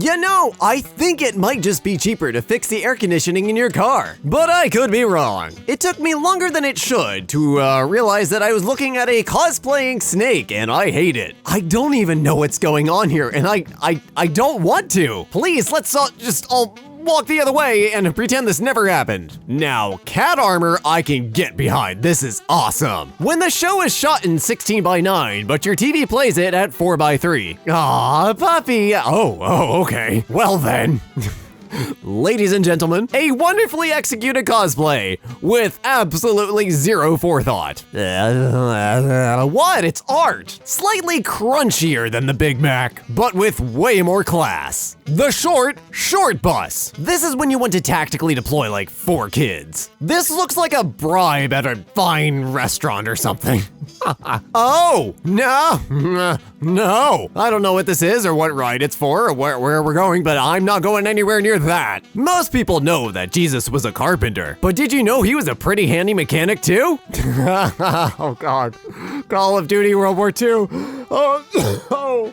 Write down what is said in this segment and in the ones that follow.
You know, I think it might just be cheaper to fix the air conditioning in your car. But I could be wrong. It took me longer than it should to realize that I was looking at a cosplaying snake, and I hate it. I don't even know what's going on here, and I don't want to. Please, let's just all walk the other way and pretend this never happened. Now, cat armor I can get behind. This is awesome. When the show is shot in 16:9, but your TV plays it at 4:3. Aw, puppy. Oh, okay. Well then. Ladies and gentlemen, a wonderfully executed cosplay with absolutely zero forethought. What? It's art. Slightly crunchier than the Big Mac, but with way more class. The short bus. This is when you want to tactically deploy like 4 kids. This looks like a bribe at a fine restaurant or something. Oh, no. I don't know what this is or what ride it's for or where we're going, but I'm not going anywhere near that. Most people know that Jesus was a carpenter, but did you know he was a pretty handy mechanic too? Oh God, Call of Duty World War II. Oh.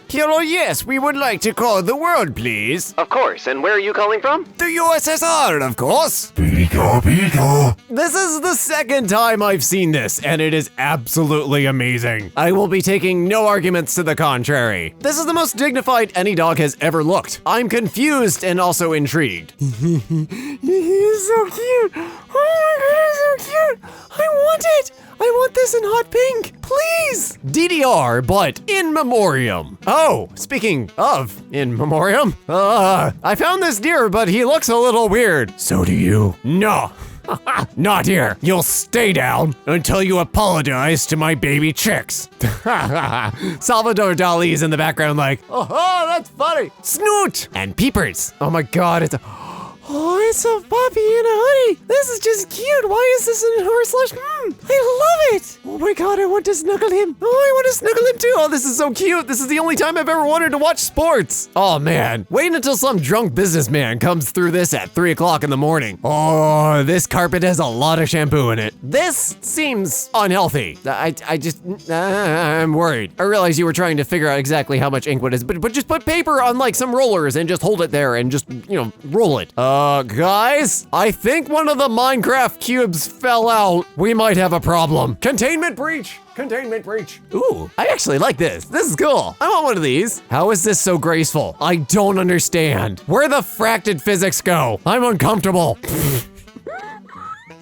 Hello, yes, we would like to call the world, please. Of course, and where are you calling from? The USSR, of course. Pika. This is the second time I've seen this, and it is absolutely amazing. I will be taking no arguments to the contrary. This is the most dignified any dog has ever looked. I'm confused and also intrigued. He's so cute. Oh my God, he's so cute. I want it. I want this in hot pink, please. DDR, but in memoriam. Oh, speaking of in memoriam, I found this deer, but he looks a little weird. So do you. No. Not here. You'll stay down until you apologize to my baby chicks. Salvador Dali's in the background like, oh, that's funny. Snoot and peepers. Oh my God, it's a puppy in a hoodie. This is just cute. Why is this in /? I love it. Oh my God, I want to snuggle him. Oh, I want to snuggle him too. Oh, this is so cute. This is the only time I've ever wanted to watch sports. Oh man, wait until some drunk businessman comes through this at 3 o'clock in the morning. Oh, this carpet has a lot of shampoo in it. This seems unhealthy. I'm worried. I realize you were trying to figure out exactly how much ink it is, but just put paper on like some rollers and just hold it there and just, roll it. Guys, I think one of the Minecraft cubes fell out. We might have a problem. Containment breach. Ooh, I actually like this. This is cool. I want one of these. How is this so graceful? I don't understand. Where the fracted physics go? I'm uncomfortable.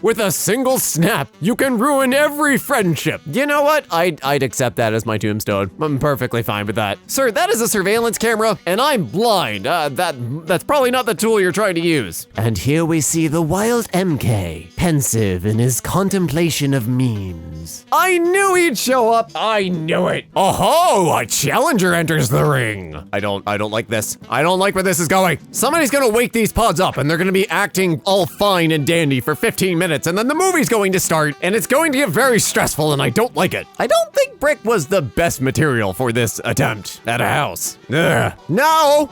With a single snap, you can ruin every friendship. You know what? I'd accept that as my tombstone. I'm perfectly fine with that. Sir, that is a surveillance camera, and I'm blind. That's probably not the tool you're trying to use. And here we see the wild EmKay, pensive in his contemplation of memes. I knew he'd show up. I knew it. Oh, a challenger enters the ring. I don't like this. I don't like where this is going. Somebody's gonna wake these pods up, and they're gonna be acting all fine and dandy for 15 minutes. And then the movie's going to start, and it's going to get very stressful, and I don't like it. I don't think brick was the best material for this attempt at a house. Ugh. No.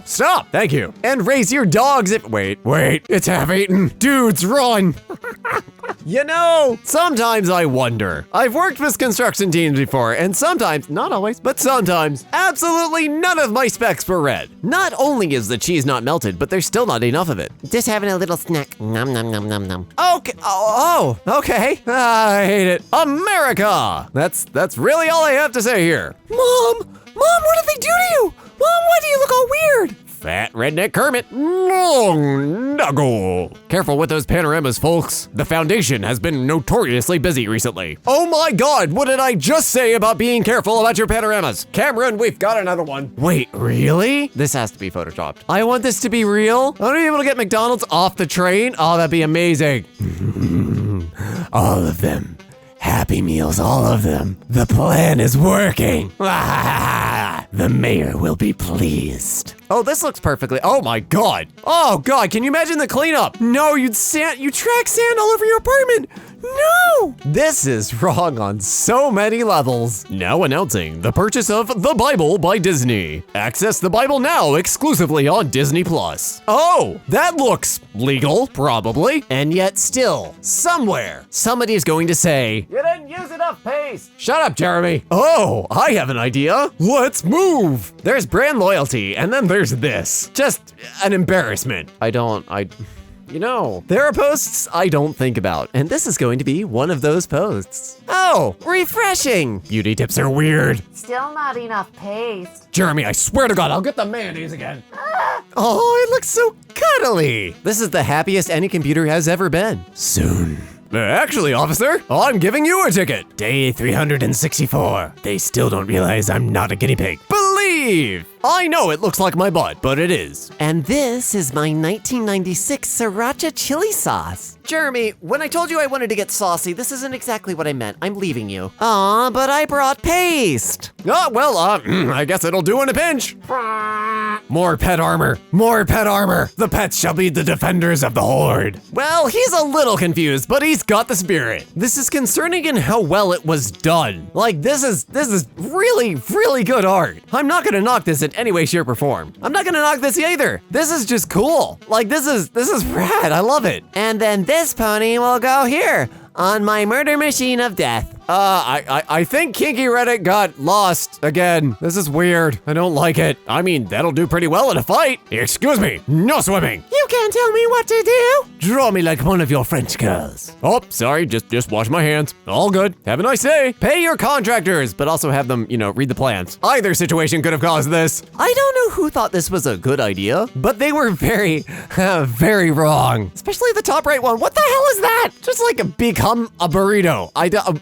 Stop. Thank you. And raise your dogs if— Wait, it's half-eaten. Dudes, run. You know, sometimes I wonder. I've worked with construction teams before, and sometimes, not always, but sometimes, absolutely none of my specs were read. Not only is the cheese not melted, but there's still not enough of it. Just having a little snack. Nom, nom, nom, nom, nom. Okay. Oh, okay. I hate it. America. That's really all I have to say here. Mom, what did they do to you? Mom, why do you look all weird? Fat redneck Kermit. Nuggle. Careful with those panoramas, folks. The foundation has been notoriously busy recently. Oh my God, what did I just say about being careful about your panoramas? Cameron, we've got another one. Wait, really? This has to be photoshopped. I want this to be real. I want to be able to get McDonald's off the train. Oh, that'd be amazing. All of them. Happy Meals, all of them. The plan is working. The mayor will be pleased. Oh, this looks perfectly— oh my God. Oh God, can you imagine the cleanup? No, you track sand all over your apartment. No! This is wrong on so many levels. Now announcing the purchase of The Bible by Disney. Access the Bible now exclusively on Disney+. Oh, that looks legal, probably. And yet still, somewhere, somebody is going to say, "You didn't didn't use enough paste. Shut up, Jeremy. Oh, I have an idea. Let's move. There's brand loyalty, and then there's this. Just an embarrassment. You know, there are posts I don't think about, and this is going to be one of those posts. Oh, refreshing. Beauty tips are weird. Still not enough paste. Jeremy, I swear to God, I'll get the mayonnaise again. Oh, it looks so cuddly. This is the happiest any computer has ever been. Soon. Actually, officer, I'm giving you a ticket. Day 364. They still don't realize I'm not a guinea pig. Believe! I know it looks like my butt, but it is. And this is my 1996 Sriracha chili sauce. Jeremy, when I told you I wanted to get saucy, this isn't exactly what I meant. I'm leaving you. Aw, but I brought paste. Oh, well, I guess it'll do in a pinch. More pet armor. More pet armor. The pets shall be the defenders of the horde. Well, he's a little confused, but he's got the spirit. This is concerning in how well it was done. Like, this is really, really good art. I'm not gonna knock this in any way, shape, or form. I'm not gonna knock this either. This is just cool. Like, this is rad. I love it. And then this pony will go here on my murder machine of death. I think Kinky Reddit got lost again. This is weird. I don't like it. I mean, that'll do pretty well in a fight. Excuse me, no swimming. You can't tell me what to do. Draw me like one of your French girls. Oh, sorry, just wash my hands. All good. Have a nice day. Pay your contractors, but also have them, read the plans. Either situation could have caused this. I don't know who thought this was a good idea, but they were very, very wrong. Especially the top right one. What the hell is that? Just like become a burrito.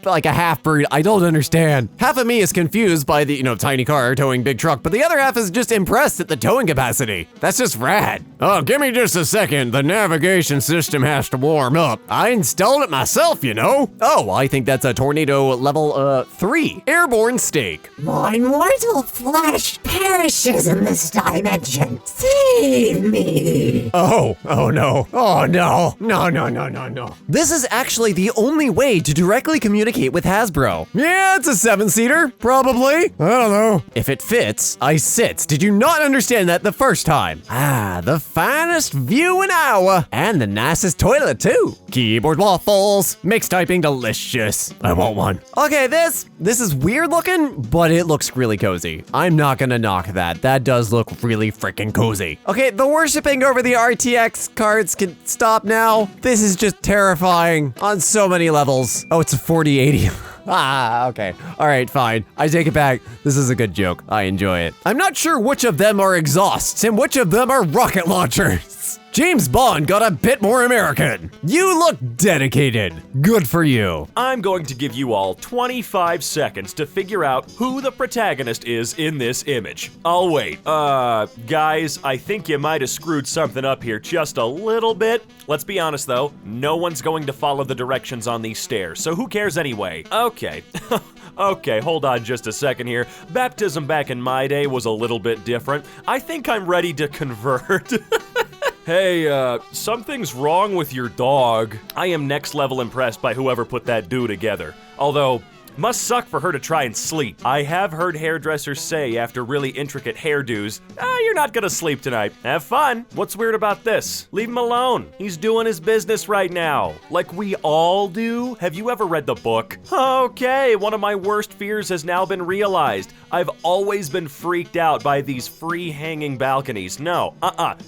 Like a half burrito. I don't understand. Half of me is confused by the, tiny car towing big truck, but the other half is just impressed at the towing capacity. That's just rad. Oh, give me just a second. The navigation system has to warm up. I installed it myself, Oh, I think that's a tornado level 3. Airborne steak. My mortal flesh perishes in this dimension. Save me. Oh no. Oh no. No. This is actually the only way to directly communicate with Hasbro. Yeah, it's a 7-seater, probably. I don't know. If it fits, I sits. Did you not understand that the first time? The finest view in Iowa. And the nicest toilet too. Keyboard waffles. Mixed typing delicious. I want one. Okay, this is weird looking, but it looks really cozy. I'm not gonna knock that. That does look really freaking cozy. Okay, the worshiping over the RTX cards can stop now. This is just terrifying on so many levels. Oh, it's a 4080. Okay. All right, fine. I take it back. This is a good joke. I enjoy it. I'm not sure which of them are exhausts and which of them are rocket launchers. James Bond got a bit more American. You look dedicated. Good for you. I'm going to give you all 25 seconds to figure out who the protagonist is in this image. I'll wait. Guys, I think you might have screwed something up here just a little bit. Let's be honest though, no one's going to follow the directions on these stairs, so who cares anyway? Okay. Okay, hold on just a second here. Baptism back in my day was a little bit different. I think I'm ready to convert. Hey, something's wrong with your dog. I am next level impressed by whoever put that do together. Although, must suck for her to try and sleep. I have heard hairdressers say after really intricate hairdos, you're not gonna sleep tonight. Have fun. What's weird about this? Leave him alone. He's doing his business right now. Like we all do. Have you ever read the book? Okay, one of my worst fears has now been realized. I've always been freaked out by these free hanging balconies. No,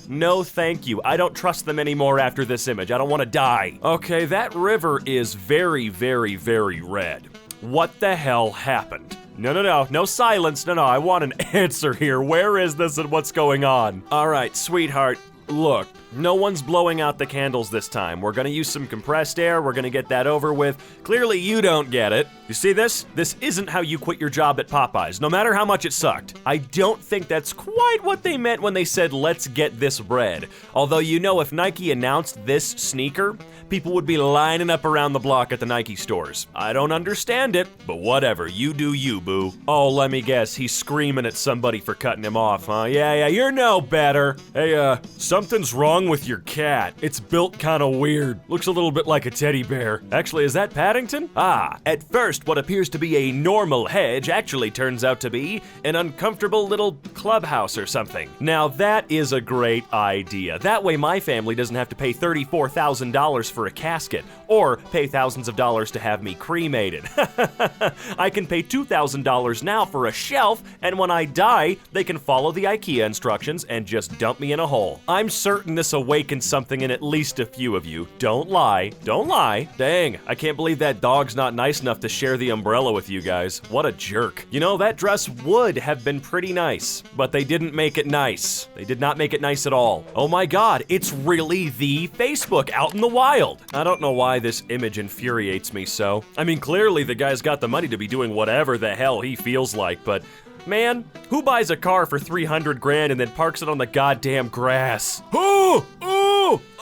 no thank you. I don't trust them anymore after this image. I don't want to die. Okay, that river is very, very, very red. What the hell happened? No silence. No, I want an answer here. Where is this and what's going on? All right, sweetheart, look, no one's blowing out the candles this time. We're gonna use some compressed air. We're gonna get that over with. Clearly you don't get it. You see this? This isn't how you quit your job at Popeyes, no matter how much it sucked. I don't think that's quite what they meant when they said, let's get this bread. Although if Nike announced this sneaker, people would be lining up around the block at the Nike stores. I don't understand it, but whatever, you do you, boo. Oh, let me guess, he's screaming at somebody for cutting him off, huh? Yeah, you're no better. Hey, some Something's wrong with your cat. It's built kinda weird. Looks a little bit like a teddy bear. Actually, is that Paddington? Ah, at first what appears to be a normal hedge actually turns out to be an uncomfortable little clubhouse or something. Now that is a great idea. That way my family doesn't have to pay $34,000 for a casket, or pay thousands of dollars to have me cremated. I can pay $2,000 now for a shelf, and when I die, they can follow the IKEA instructions and just dump me in a hole. I'm certain this awakens something in at least a few of you. Don't lie. Don't lie. Dang, I can't believe that dog's not nice enough to share the umbrella with you guys. What a jerk. You know, that dress would have been pretty nice, but they didn't make it nice. They did not make it nice at all. Oh my god, it's really the Facebook out in the wild. I don't know why this image infuriates me so. I mean, clearly the guy's got the money to be doing whatever the hell he feels like, but man, who buys a car for 300 grand and then parks it on the goddamn grass?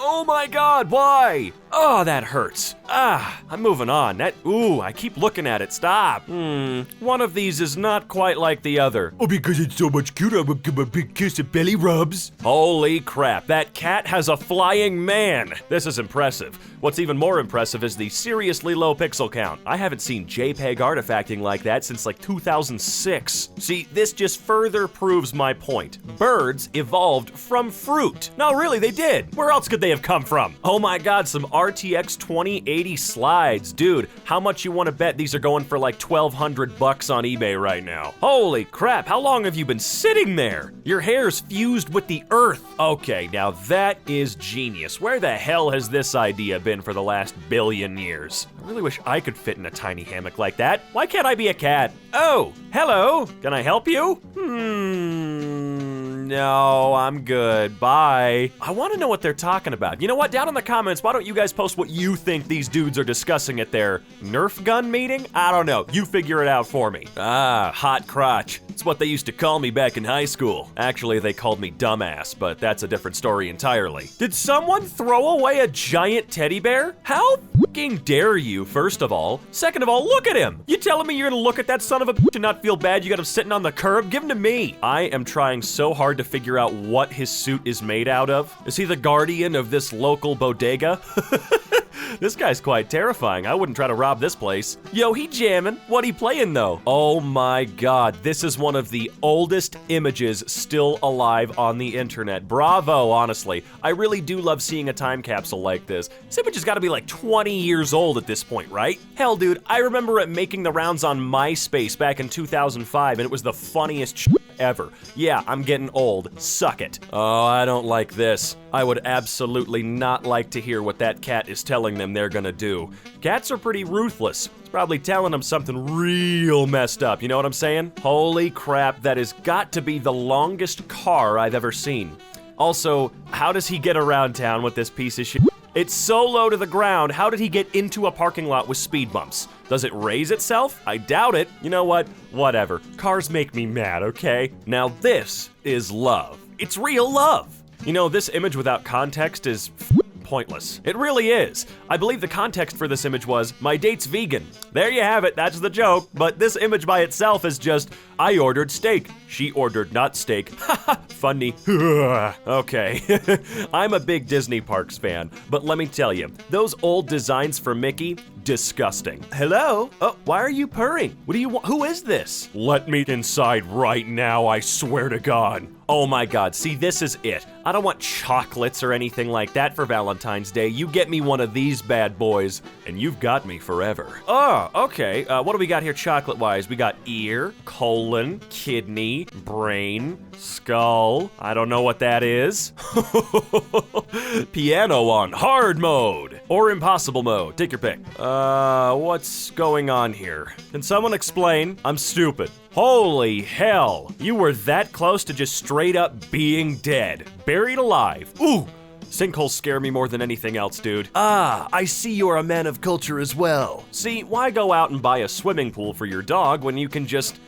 Oh my god, why? Oh, that hurts. I'm moving on. I keep looking at it. Stop. One of these is not quite like the other. Oh, because it's so much cute, I will give a big kiss of belly rubs. Holy crap, that cat has a flying man. This is impressive. What's even more impressive is the seriously low pixel count. I haven't seen JPEG artifacting like that since like 2006. See, this just further proves my point. Birds evolved from fruit. No, really, they did. Where else could they have come from? Oh my god, some RTX 2080 slides. Dude, how much you want to bet these are going for like $1,200 on eBay right now? Holy crap, how long have you been sitting there? Your hair's fused with the earth. Okay, now that is genius. Where the hell has this idea been for the last billion years? I really wish I could fit in a tiny hammock like that. Why can't I be a cat? Oh, hello. Can I help you? No, I'm good. Bye. I want to know what they're talking about. You know what? Down in the comments, why don't you guys post what you think these dudes are discussing at their Nerf gun meeting? I don't know. You figure it out for me. Ah, hot crotch. It's what they used to call me back in high school. Actually, they called me dumbass, but that's a different story entirely. Did someone throw away a giant teddy bear? How fucking dare you, first of all? Second of all, look at him. You telling me you're gonna look at that son of a bitch and not feel bad you got him sitting on the curb? Give him to me. I am trying so hard to figure out what his suit is made out of. Is he the guardian of this local bodega? This guy's quite terrifying. I wouldn't try to rob this place. Yo, he jamming. What he playing though? Oh my god, this is one of the oldest images still alive on the internet. Bravo, honestly. I really do love seeing a time capsule like this. This image has got to be like 20 years old at this point, right? Hell, dude, I remember it making the rounds on MySpace back in 2005, and it was the funniest shit ever. Yeah, I'm getting old. Suck it. Oh, I don't like this. I would absolutely not like to hear what that cat is telling them they're gonna do. Cats are pretty ruthless. It's probably telling them something real messed up, you know what I'm saying? Holy crap, that has got to be the longest car I've ever seen. Also, how does he get around town with this piece of shit? It's so low to the ground, how did he get into a parking lot with speed bumps? Does it raise itself? I doubt it. You know what? Whatever. Cars make me mad, okay? Now this is love. It's real love. You know, this image without context is pointless. It really is. I believe the context for this image was, my date's vegan. There you have it, that's the joke. But this image by itself is just, I ordered steak. She ordered not steak. Haha, funny. Okay. I'm a big Disney Parks fan, but let me tell you, those old designs for Mickey, disgusting. Hello? Oh, why are you purring? What do you want? Who is this? Let me inside right now, I swear to God. Oh my God, see, this is it. I don't want chocolates or anything like that for Valentine's Day. You get me one of these bad boys, and you've got me forever. Oh, okay. What do we got here chocolate-wise? We got ear, colon, kidney, brain, skull. I don't know what that is. Piano on hard mode. Or impossible mode. Take your pick. What's going on here? Can someone explain? I'm stupid. Holy hell. You were that close to just straight up being dead. Buried alive. Ooh. Sinkholes scare me more than anything else, dude. Ah, I see you're a man of culture as well. See, why go out and buy a swimming pool for your dog when you can just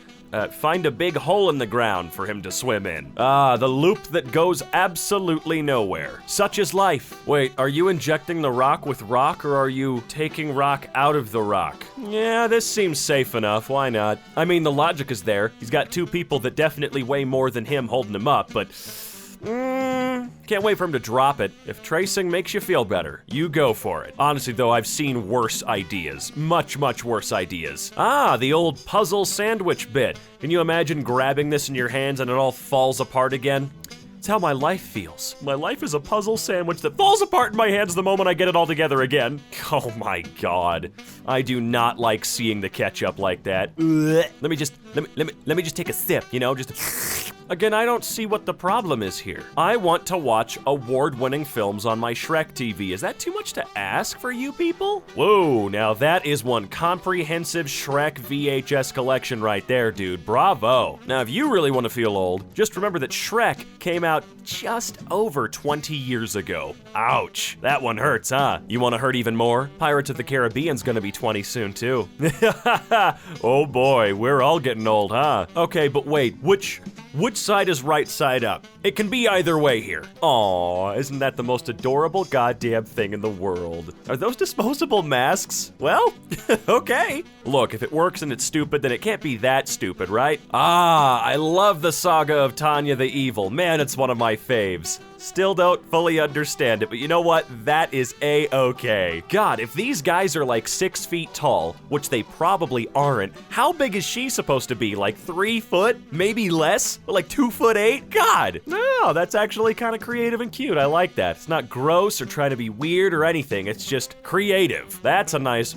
find a big hole in the ground for him to swim in? Ah, the loop that goes absolutely nowhere. Such is life. Wait, are you injecting the rock with rock, or are you taking rock out of the rock? Yeah, this seems safe enough. Why not? I mean, the logic is there. He's got two people that definitely weigh more than him holding him up, but Can't wait for him to drop it. If tracing makes you feel better, you go for it. Honestly though, I've seen worse ideas. Much, much worse ideas. Ah, the old puzzle sandwich bit. Can you imagine grabbing this in your hands and it all falls apart again? It's how my life feels. My life is a puzzle sandwich that falls apart in my hands the moment I get it all together again. Oh my god. I do not like seeing the ketchup like that. Let me just take a sip, you know, just Again, I don't see what the problem is here. I want to watch award-winning films on my Shrek TV. Is that too much to ask for you people? Whoa, now that is one comprehensive Shrek VHS collection right there, dude. Bravo. Now, if you really want to feel old, just remember that Shrek came out just over 20 years ago. Ouch. That one hurts, huh? You want to hurt even more? Pirates of the Caribbean's gonna be 20 soon, too. Oh boy, we're all getting old, huh? Okay, but wait, which side is right side up? It can be either way here. Aw, isn't that the most adorable goddamn thing in the world? Are those disposable masks? Well, okay. Look, if it works and it's stupid, then it can't be that stupid, right? Ah, I love the saga of Tanya the Evil. Man, it's one of my faves. Still don't fully understand it, but you know what? That is A-okay. God, if these guys are like 6 feet tall, which they probably aren't, how big is she supposed to be? Like 3 foot? Maybe less? Like 2'8"? God! No, that's actually kind of creative and cute. I like that. It's not gross or trying to be weird or anything. It's just creative. That's a nice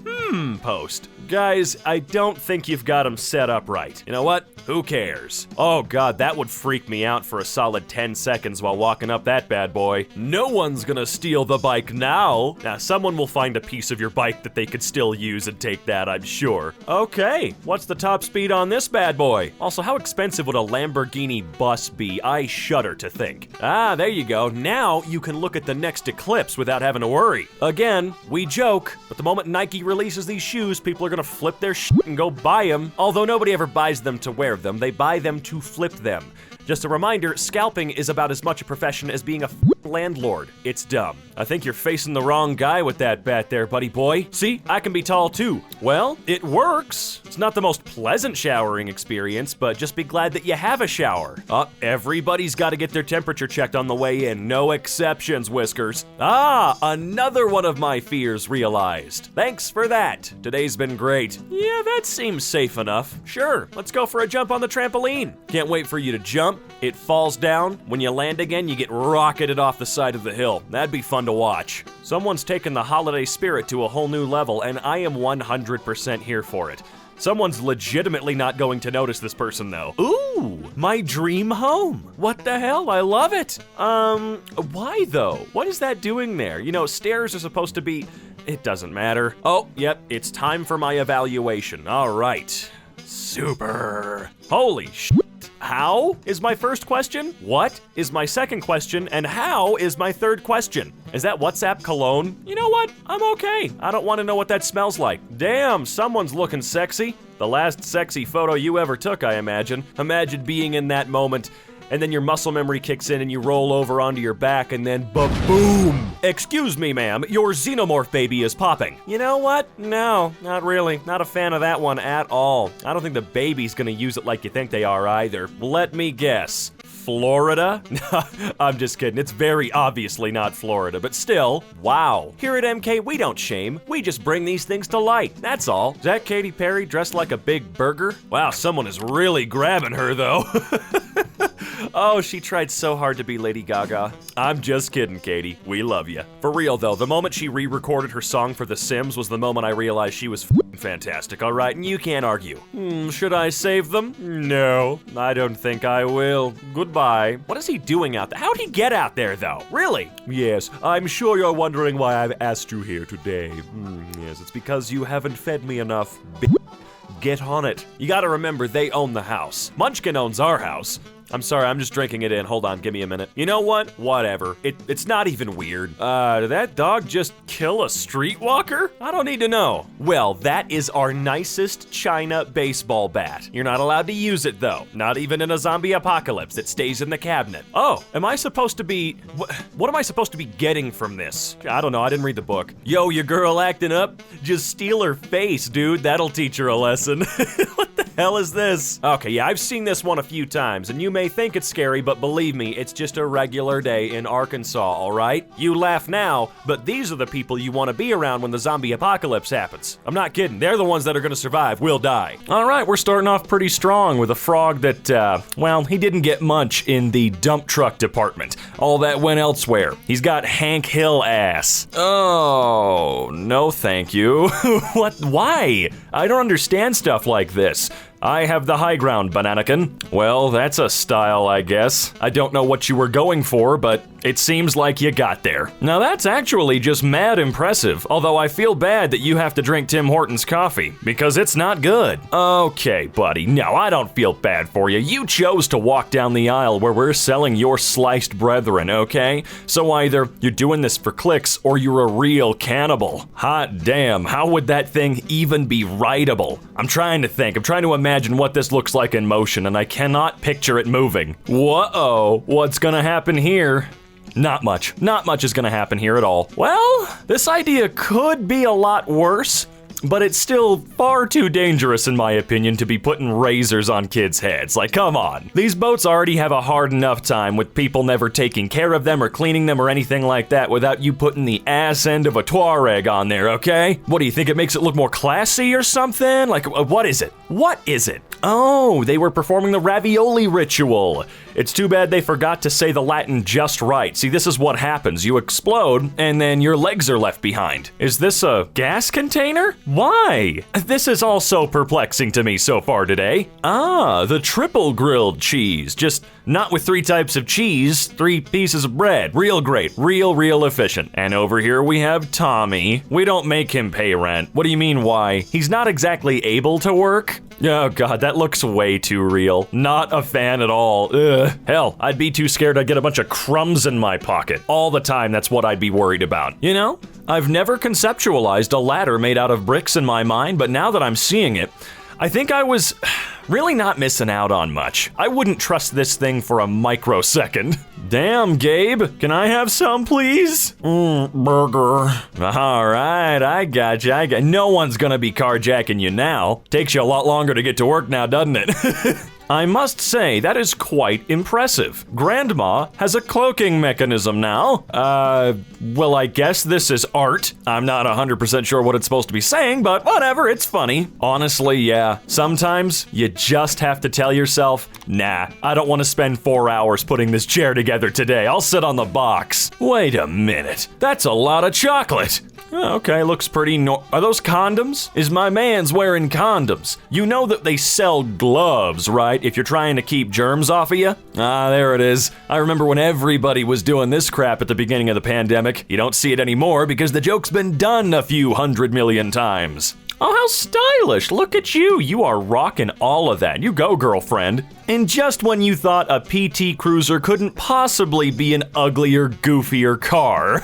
post. Guys, I don't think you've got them set up right. You know what? Who cares? Oh god, that would freak me out for a solid 10 seconds while walking up that bad boy. No one's gonna steal the bike now. Now, someone will find a piece of your bike that they could still use and take that, I'm sure. Okay, what's the top speed on this bad boy? Also, how expensive would a Lamborghini bus be? I shudder to think. Ah, there you go. Now you can look at the next eclipse without having to worry. Again, we joke, but the moment Nike releases these shoes, people are gonna flip their shit and go buy them. Although nobody ever buys them to wear them, they buy them to flip them. Just a reminder, scalping is about as much a profession as being a landlord. It's dumb. I think you're facing the wrong guy with that bat there, buddy boy. See, I can be tall too. Well, it works. It's not the most pleasant showering experience, but just be glad that you have a shower. Everybody's got to get their temperature checked on the way in. No exceptions, Whiskers. Ah, another one of my fears realized. Thanks for that. Today's been great. Yeah, that seems safe enough. Sure, let's go for a jump on the trampoline. Can't wait for you to jump. It falls down. When you land again, you get rocketed off the side of the hill. That'd be fun to watch. Someone's taken the holiday spirit to a whole new level, and I am 100% here for it. Someone's legitimately not going to notice this person, though. Ooh, my dream home. What the hell? I love it. Why, though? What is that doing there? You know, stairs are supposed to be... It doesn't matter. Oh, yep, it's time for my evaluation. All right. Super. Holy shit. How is my first question? What is my second question? And how is my third question? Is that WhatsApp cologne? You know what? I'm okay. I don't want to know what that smells like. Damn, someone's looking sexy. The last sexy photo you ever took, I imagine. Imagine being in that moment, and then your muscle memory kicks in and you roll over onto your back and then ba-boom! Excuse me, ma'am, your xenomorph baby is popping. You know what? No, not really. Not a fan of that one at all. I don't think the baby's gonna use it like you think they are either. Let me guess. Florida? I'm just kidding. It's very obviously not Florida, but still, wow. Here at EmKay, we don't shame. We just bring these things to light. That's all. Is that Katy Perry dressed like a big burger? Wow, someone is really grabbing her, though. Oh, she tried so hard to be Lady Gaga. I'm just kidding, Katy. We love you. For real, though, the moment she re-recorded her song for The Sims was the moment I realized she was fantastic, all right? And you can't argue. Should I save them? No, I don't think I will. Goodbye. What is he doing out there? How'd he get out there, though? Really? Yes, I'm sure you're wondering why I've asked you here today. Yes, it's because you haven't fed me enough. Get on it. You gotta remember, they own the house. Munchkin owns our house. I'm sorry, I'm just drinking it in. Hold on, give me a minute. You know what? Whatever. It's not even weird. Did that dog just kill a streetwalker? I don't need to know. Well, that is our nicest China baseball bat. You're not allowed to use it, though. Not even in a zombie apocalypse. It stays in the cabinet. Oh, am I supposed to be... What am I supposed to be getting from this? I don't know, I didn't read the book. Yo, your girl acting up? Just steal her face, dude. That'll teach her a lesson. What the hell is this? Okay, yeah, I've seen this one a few times, and you may think it's scary, but believe me, it's just a regular day in Arkansas, all right? You laugh now, but these are the people you want to be around when the zombie apocalypse happens. I'm not kidding. They're the ones that are going to survive. We'll die. All right, we're starting off pretty strong with a frog that, well, he didn't get much in the dump truck department. All that went elsewhere. He's got Hank Hill ass. Oh, no thank you. What? Why? I don't understand stuff like this. I have the high ground, Bananakin. Well, that's a style, I guess. I don't know what you were going for, but it seems like you got there. Now that's actually just mad impressive, although I feel bad that you have to drink Tim Hortons coffee, because it's not good. Okay, buddy, no, I don't feel bad for you. You chose to walk down the aisle where we're selling your sliced brethren, okay? So either you're doing this for clicks or you're a real cannibal. Hot damn, how would that thing even be writable? I'm trying to think, I'm trying to imagine what this looks like in motion, and I cannot picture it moving. Whoa, what's gonna happen here? Not much. Not much is gonna happen here at all. Well, this idea could be a lot worse, but it's still far too dangerous in my opinion to be putting razors on kids' heads. Like, come on. These boats already have a hard enough time with people never taking care of them or cleaning them or anything like that without you putting the ass end of a Tuareg on there, okay? What do you think, it makes it look more classy or something? Like, what is it? What is it? Oh, they were performing the ravioli ritual. It's too bad they forgot to say the Latin just right. See, this is what happens. You explode, and then your legs are left behind. Is this a gas container? Why? This is all so perplexing to me so far today. Ah, the triple grilled cheese. Just not with 3 types of cheese, 3 pieces of bread. Real great, real efficient. And over here we have Tommy. We don't make him pay rent. What do you mean, why? He's not exactly able to work? Oh god, that looks way too real. Not a fan at all. Ugh. Hell, I'd be too scared I'd get a bunch of crumbs in my pocket. All the time, that's what I'd be worried about. You know? I've never conceptualized a ladder made out of bricks in my mind, but now that I'm seeing it, I think I was really not missing out on much. I wouldn't trust this thing for a microsecond. Damn, Gabe, can I have some, please? Burger. All right, I got you. No one's gonna be carjacking you now. Takes you a lot longer to get to work now, doesn't it? I must say, that is quite impressive. Grandma has a cloaking mechanism now. Well, I guess this is art. I'm not 100% sure what it's supposed to be saying, but whatever, it's funny. Honestly, yeah, sometimes you just have to tell yourself, nah, I don't want to spend 4 hours putting this chair together today. I'll sit on the box. Wait a minute, that's a lot of chocolate. Okay, looks pretty Are those condoms? Is my man's wearing condoms? You know that they sell gloves, right? If you're trying to keep germs off of you? Ah, there it is. I remember when everybody was doing this crap at the beginning of the pandemic. You don't see it anymore because the joke's been done a few 100 million times. Oh, how stylish. Look at you. You are rocking all of that. You go, girlfriend. And just when you thought a PT Cruiser couldn't possibly be an uglier, goofier car.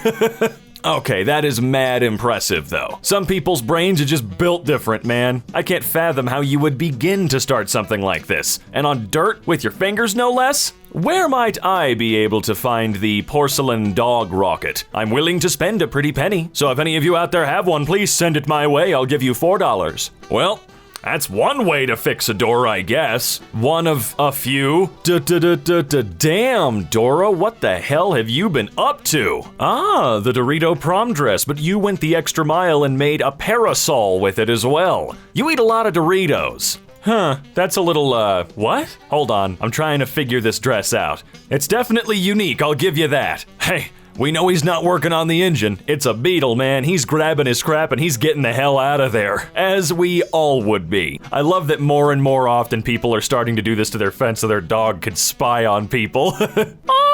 Okay, that is mad impressive, though. Some people's brains are just built different, man. I can't fathom how you would begin to start something like this. And on dirt, with your fingers no less? Where might I be able to find the porcelain dog rocket? I'm willing to spend a pretty penny. So if any of you out there have one, please send it my way. I'll give you $4. Well, that's one way to fix a door, I guess. One of a few. Damn, Dora, what the hell have you been up to? Ah, the Dorito prom dress, but you went the extra mile and made a parasol with it as well. You eat a lot of Doritos. Huh, that's a little, what? Hold on, I'm trying to figure this dress out. It's definitely unique, I'll give you that. Hey, we know he's not working on the engine. It's a Beetle, man. He's grabbing his crap and he's getting the hell out of there. As we all would be. I love that more and more often people are starting to do this to their fence so their dog could spy on people.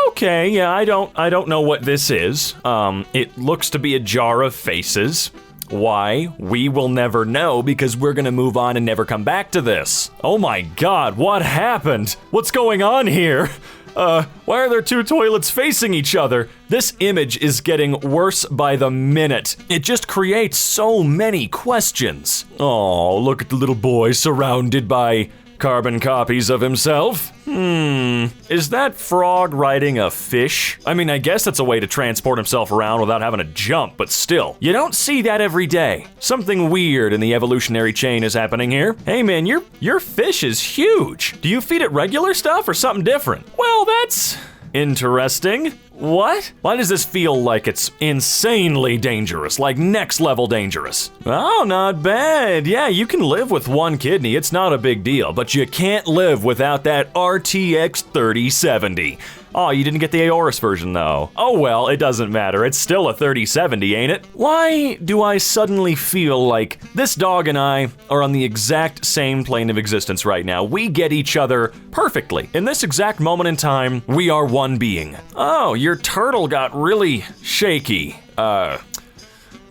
Okay, yeah, I don't know what this is. It looks to be a jar of faces. Why? We will never know because we're gonna move on and never come back to this. Oh my god, what happened? What's going on here? Why are there 2 toilets facing each other? This image is getting worse by the minute. It just creates so many questions. Oh, look at the little boy surrounded by Carbon copies of himself. Is that frog riding a fish? I mean, I guess that's a way to transport himself around without having to jump, but still, you don't see that every day. Something weird in the evolutionary chain is happening here. Hey man, your fish is huge. Do you feed it regular stuff or something different? Well, that's interesting. What? Why does this feel like it's insanely dangerous, like next level dangerous? Oh, not bad. Yeah, you can live with one kidney, it's not a big deal, but you can't live without that RTX 3070. Oh, you didn't get the Aorus version though. Oh well, it doesn't matter, it's still a 3070, ain't it? Why do I suddenly feel like this dog and I are on the exact same plane of existence right now? We get each other perfectly. In this exact moment in time, we are one being. Oh, your turtle got really shaky.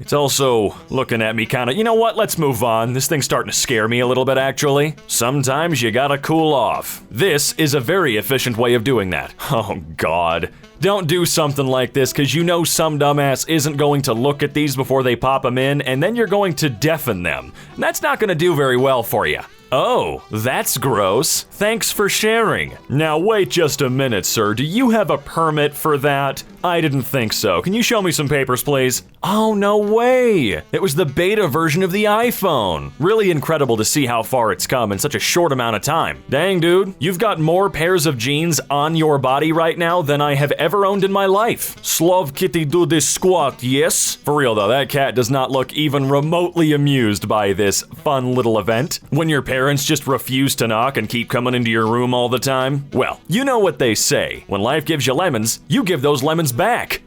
It's also looking at me kinda, you know what, let's move on. This thing's starting to scare me a little bit actually. Sometimes you gotta cool off. This is a very efficient way of doing that. Oh God. Don't do something like this, cause you know some dumbass isn't going to look at these before they pop them in, and then you're going to deafen them. And that's not gonna do very well for you. Oh, that's gross. Thanks for sharing. Now wait just a minute, sir. Do you have a permit for that? I didn't think so. Can you show me some papers, please? Oh, no way. It was the beta version of the iPhone. Really incredible to see how far it's come in such a short amount of time. Dang, dude. You've got more pairs of jeans on your body right now than I have ever owned in my life. Slov kitty do this squat, yes? For real though, that cat does not look even remotely amused by this fun little event. When your parents just refuse to knock and keep coming into your room all the time? Well, you know what they say. When life gives you lemons, you give those lemons back.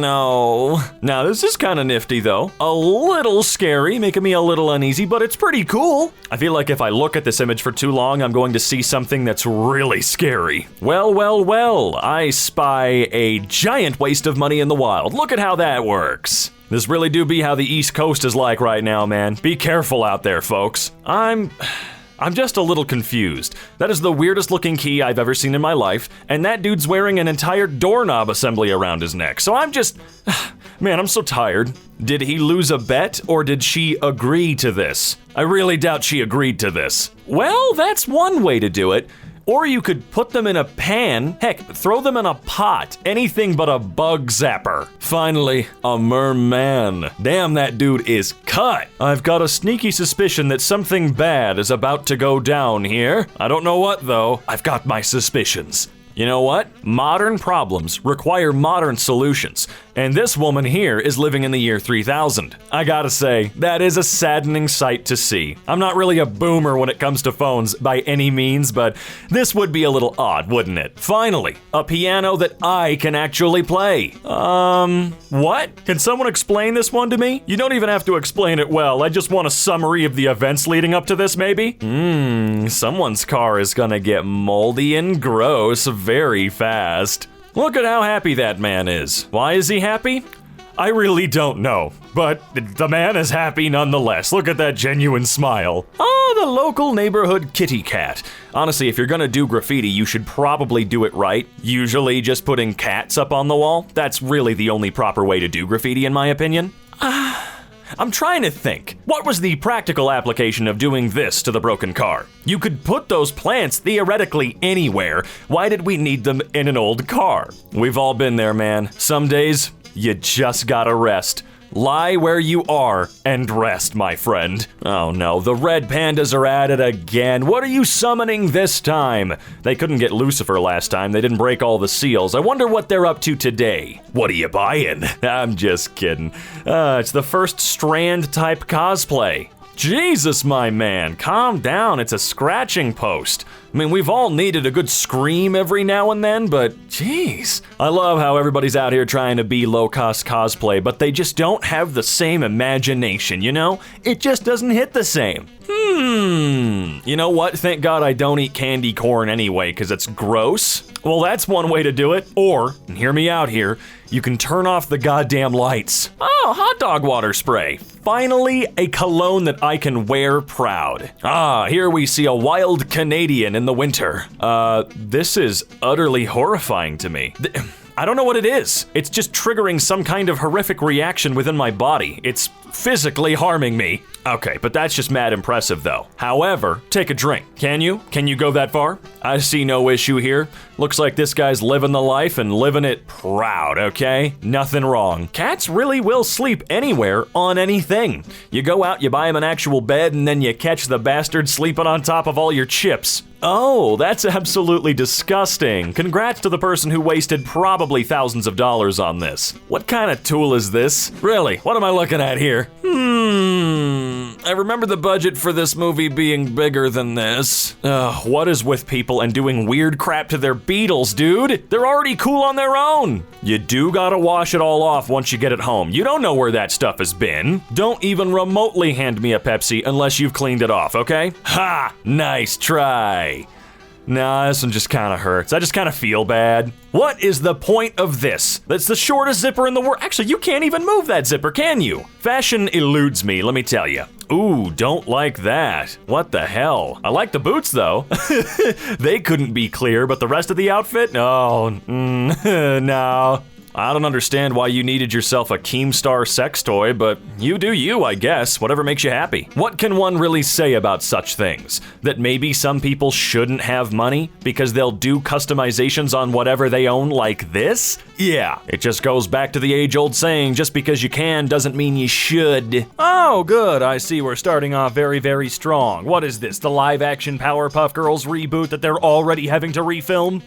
No. Now this is kind of nifty though. A little scary, making me a little uneasy, but it's pretty cool. I feel like if I look at this image for too long, I'm going to see something that's really scary. Well, well, well, I spy a giant waste of money in the wild. Look at how that works. This really do be how the East Coast is like right now, man. Be careful out there, folks. I'm just a little confused. That is the weirdest looking key I've ever seen in my life, and that dude's wearing an entire doorknob assembly around his neck. So I'm just, man, I'm so tired. Did he lose a bet, or did she agree to this? I really doubt she agreed to this. Well, that's one way to do it. Or you could put them in a pan, heck, throw them in a pot, anything but a bug zapper. Finally, a merman. Damn, that dude is cut. I've got a sneaky suspicion that something bad is about to go down here. I don't know what though, I've got my suspicions. You know what? Modern problems require modern solutions, and this woman here is living in the year 3000. I gotta say, that is a saddening sight to see. I'm not really a boomer when it comes to phones by any means, but this would be a little odd, wouldn't it? Finally, a piano that I can actually play. What? Can someone explain this one to me? You don't even have to explain it well, I just want a summary of the events leading up to this, maybe? Someone's car is gonna get moldy and gross very fast. Look at how happy that man is. Why is he happy? I really don't know, but the man is happy nonetheless. Look at that genuine smile. Oh, the local neighborhood kitty cat. Honestly, if you're gonna do graffiti, you should probably do it right. Usually just putting cats up on the wall. That's really the only proper way to do graffiti in my opinion. I'm trying to think. What was the practical application of doing this to the broken car? You could put those plants theoretically anywhere. Why did we need them in an old car? We've all been there, man. Some days, you just gotta rest. Lie where you are and rest, my friend. Oh no, the red pandas are at it again. What are you summoning this time? They couldn't get Lucifer last time. They didn't break all the seals. I wonder what they're up to today. What are you buying? I'm just kidding. It's the first Strand type cosplay. Jesus, my man, calm down. It's a scratching post. I mean, we've all needed a good scream every now and then, but jeez. I love how everybody's out here trying to be low-cost cosplay, but they just don't have the same imagination, you know? It just doesn't hit the same. You know what? Thank God I don't eat candy corn anyway, because it's gross. Well, that's one way to do it. Or, and hear me out here, you can turn off the goddamn lights. Oh, hot dog water spray. Finally, a cologne that I can wear proud. Ah, here we see a wild Canadian in the winter. This is utterly horrifying to me. I don't know what it is. It's just triggering some kind of horrific reaction within my body. It's physically harming me. Okay, but that's just mad impressive though. However, take a drink. Can you? Can you go that far? I see no issue here. Looks like this guy's living the life and living it proud, okay? Nothing wrong. Cats really will sleep anywhere on anything. You go out, you buy him an actual bed, and then you catch the bastard sleeping on top of all your chips. Oh, that's absolutely disgusting. Congrats to the person who wasted probably thousands of dollars on this. What kind of tool is this? Really, what am I looking at here? I remember the budget for this movie being bigger than this. What is with people and doing weird crap to their Beetles, dude? They're already cool on their own. You do gotta wash it all off once you get it home. You don't know where that stuff has been. Don't even remotely hand me a Pepsi unless you've cleaned it off, okay? Ha! Nice try. Nah, this one just kinda hurts. I just kinda feel bad. What is the point of this? That's the shortest zipper in the world. Actually, you can't even move that zipper, can you? Fashion eludes me, let me tell you. Ooh, don't like that. What the hell? I like the boots though. They couldn't be clear, but the rest of the outfit? No, no. I don't understand why you needed yourself a Keemstar sex toy, but you do you, I guess. Whatever makes you happy. What can one really say about such things? That maybe some people shouldn't have money because they'll do customizations on whatever they own like this? Yeah, it just goes back to the age-old saying, just because you can doesn't mean you should. Oh, good. I see we're starting off very, very strong. What is this, the live-action Powerpuff Girls reboot that they're already having to refilm?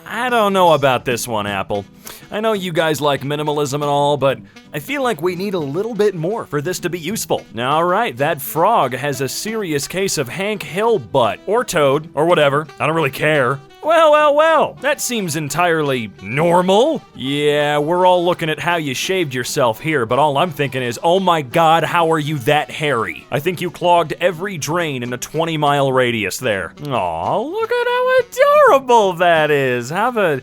I don't know about this one, Apple. I know you guys like minimalism and all, but I feel like we need a little bit more for this to be useful. All right, that frog has a serious case of Hank Hill butt, or Toad, or whatever. I don't really care. Well, that seems entirely normal. Yeah, we're all looking at how you shaved yourself here, but all I'm thinking is, oh my god, how are you that hairy? I think you clogged every drain in a 20-mile radius there. Aw, look at how adorable that is. How the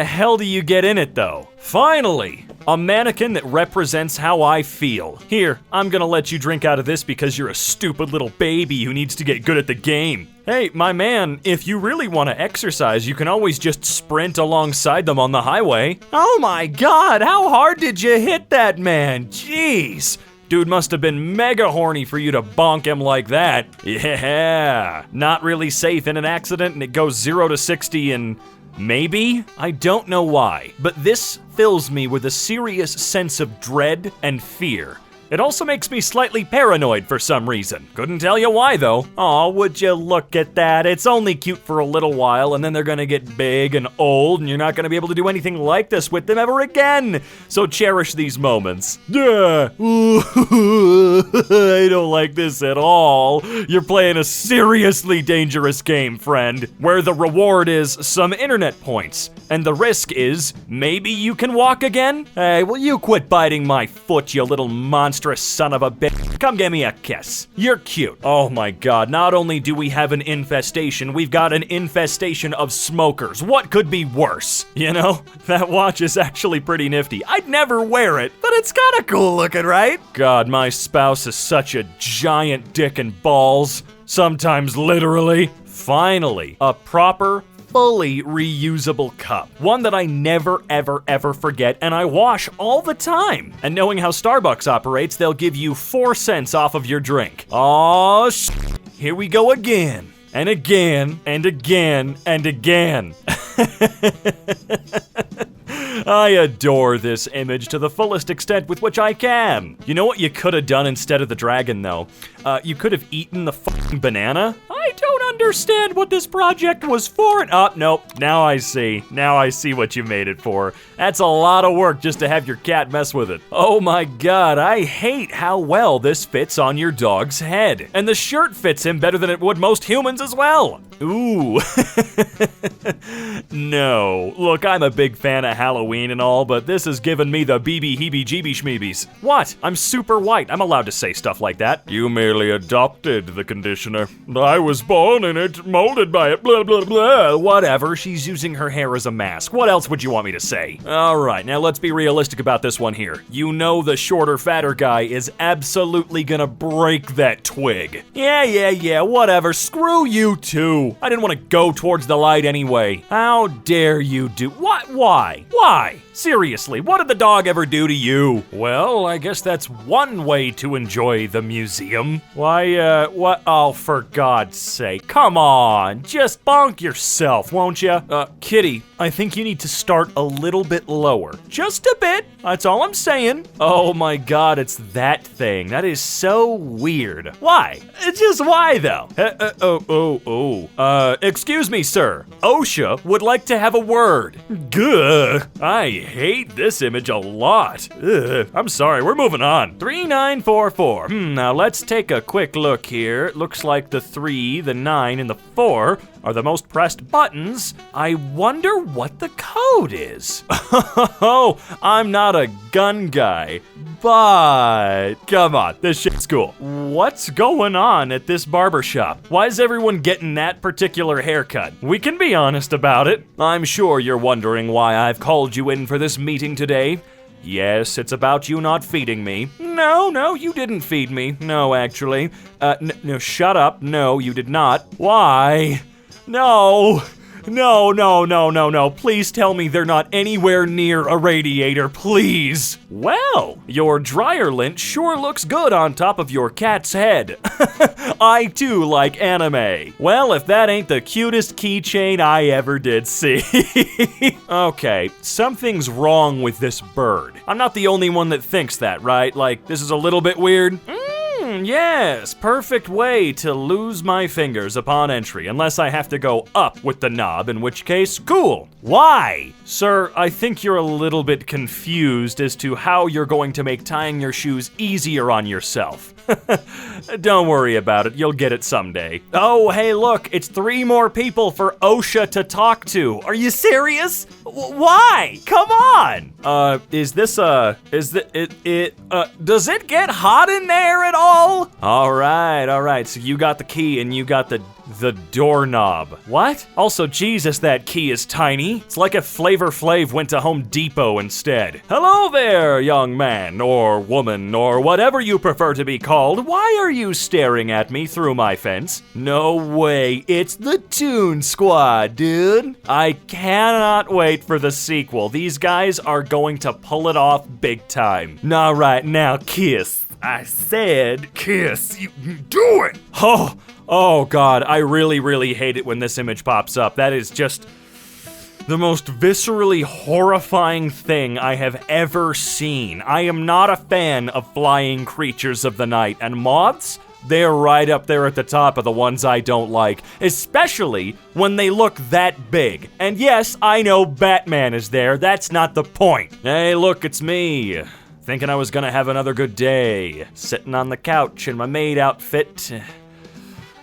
hell do you get in it though? Finally, a mannequin that represents how I feel. Here, I'm gonna let you drink out of this because you're a stupid little baby who needs to get good at the game. Hey, my man, if you really want to exercise, you can always just sprint alongside them on the highway. Oh my god, how hard did you hit that man? Jeez. Dude must have been mega horny for you to bonk him like that. Yeah, not really safe in an accident and it goes 0 to 60 in maybe? I don't know why, but this fills me with a serious sense of dread and fear. It also makes me slightly paranoid for some reason. Couldn't tell you why though. Aw, would you look at that? It's only cute for a little while and then they're gonna get big and old and you're not gonna be able to do anything like this with them ever again. So cherish these moments. Yeah. I don't like this at all. You're playing a seriously dangerous game, friend, where the reward is some internet points. And the risk is, maybe you can walk again? Hey, will you quit biting my foot, you little monstrous son of a bitch? Come give me a kiss. You're cute. Oh my god, not only do we have an infestation, we've got an infestation of smokers. What could be worse? You know, that watch is actually pretty nifty. I'd never wear it, but it's kinda cool looking, right? God, my spouse is such a giant dick and balls. Sometimes literally. Finally, a proper, fully reusable cup. One that I never, ever forget, and I wash all the time. And knowing how Starbucks operates, they'll give you 4 cents off of your drink. Aw, here we go again. And again, and again, and again. I adore this image to the fullest extent with which I can. You know what you could have done instead of the dragon, though? You could have eaten the fucking banana. I don't understand what this project was for. Oh, nope. Now I see. Now I see what you made it for. That's a lot of work just to have your cat mess with it. Oh my god, I hate how well this fits on your dog's head. And the shirt fits him better than it would most humans as well. Ooh. No. Look, I'm a big fan of Halloween and all, but this has given me the BB-heebie-jeebie-shmeebies. What? I'm super white. I'm allowed to say stuff like that. You merely adopted the conditioner. I was born down and it's molded by it, blah, blah, blah. Whatever, she's using her hair as a mask. What else would you want me to say? All right, now let's be realistic about this one here. You know the shorter, fatter guy is absolutely gonna break that twig. Yeah, whatever. Screw you too. I didn't want to go towards the light anyway. How dare you do what? Why? Seriously, what did the dog ever do to you? Well, I guess that's one way to enjoy the museum. Why, what? Oh, for God's sake. Come on, just bonk yourself, won't you? Kitty, I think you need to start a little bit lower. Just a bit, that's all I'm saying. Oh my God, it's that thing. That is so weird. Why? Just why though? Excuse me, sir. OSHA would like to have a word. Gah, I hate this image a lot. Ugh, I'm sorry, we're moving on. 3944. Now let's take a quick look here. It looks like the 3, the 9, and the 4 are the most pressed buttons. I wonder what the code is. Oh, I'm not a gun guy, but come on, this shit's cool. What's going on at this barbershop? Why is everyone getting that particular haircut? We can be honest about it. I'm sure you're wondering why I've called you in for this meeting today. Yes, it's about you not feeding me. No, you didn't feed me. No, actually. No, shut up. No, you did not. Why? No. Please tell me they're not anywhere near a radiator, please. Well, your dryer lint sure looks good on top of your cat's head. I too like anime. Well, if that ain't the cutest keychain I ever did see. Okay, something's wrong with this bird. I'm not the only one that thinks that, right? Like, this is a little bit weird. Yes, perfect way to lose my fingers upon entry, unless I have to go up with the knob, in which case, cool. Why? Sir, I think you're a little bit confused as to how you're going to make tying your shoes easier on yourself. Don't worry about it, you'll get it someday. Oh, hey look, it's 3 more people for OSHA to talk to. Are you serious? Why? Come on! Does it get hot in there at all? All right, so you got the key and you got the doorknob. What? Also, Jesus, that key is tiny. It's like if Flavor Flav went to Home Depot instead. Hello there, young man, or woman, or whatever you prefer to be called. Why are you staring at me through my fence? No way, it's the Toon Squad, dude. I cannot wait for the sequel. These guys are going to pull it off big time. All right, now kiss. I said kiss. You do it. Oh God, I really hate it when this image pops up. That is just the most viscerally horrifying thing I have ever seen. I am not a fan of flying creatures of the night, and moths, they're right up there at the top of the ones I don't like, especially when they look that big. And yes, I know Batman is there, that's not the point. Hey, look, it's me. Thinking I was gonna have another good day. Sitting on the couch in my maid outfit,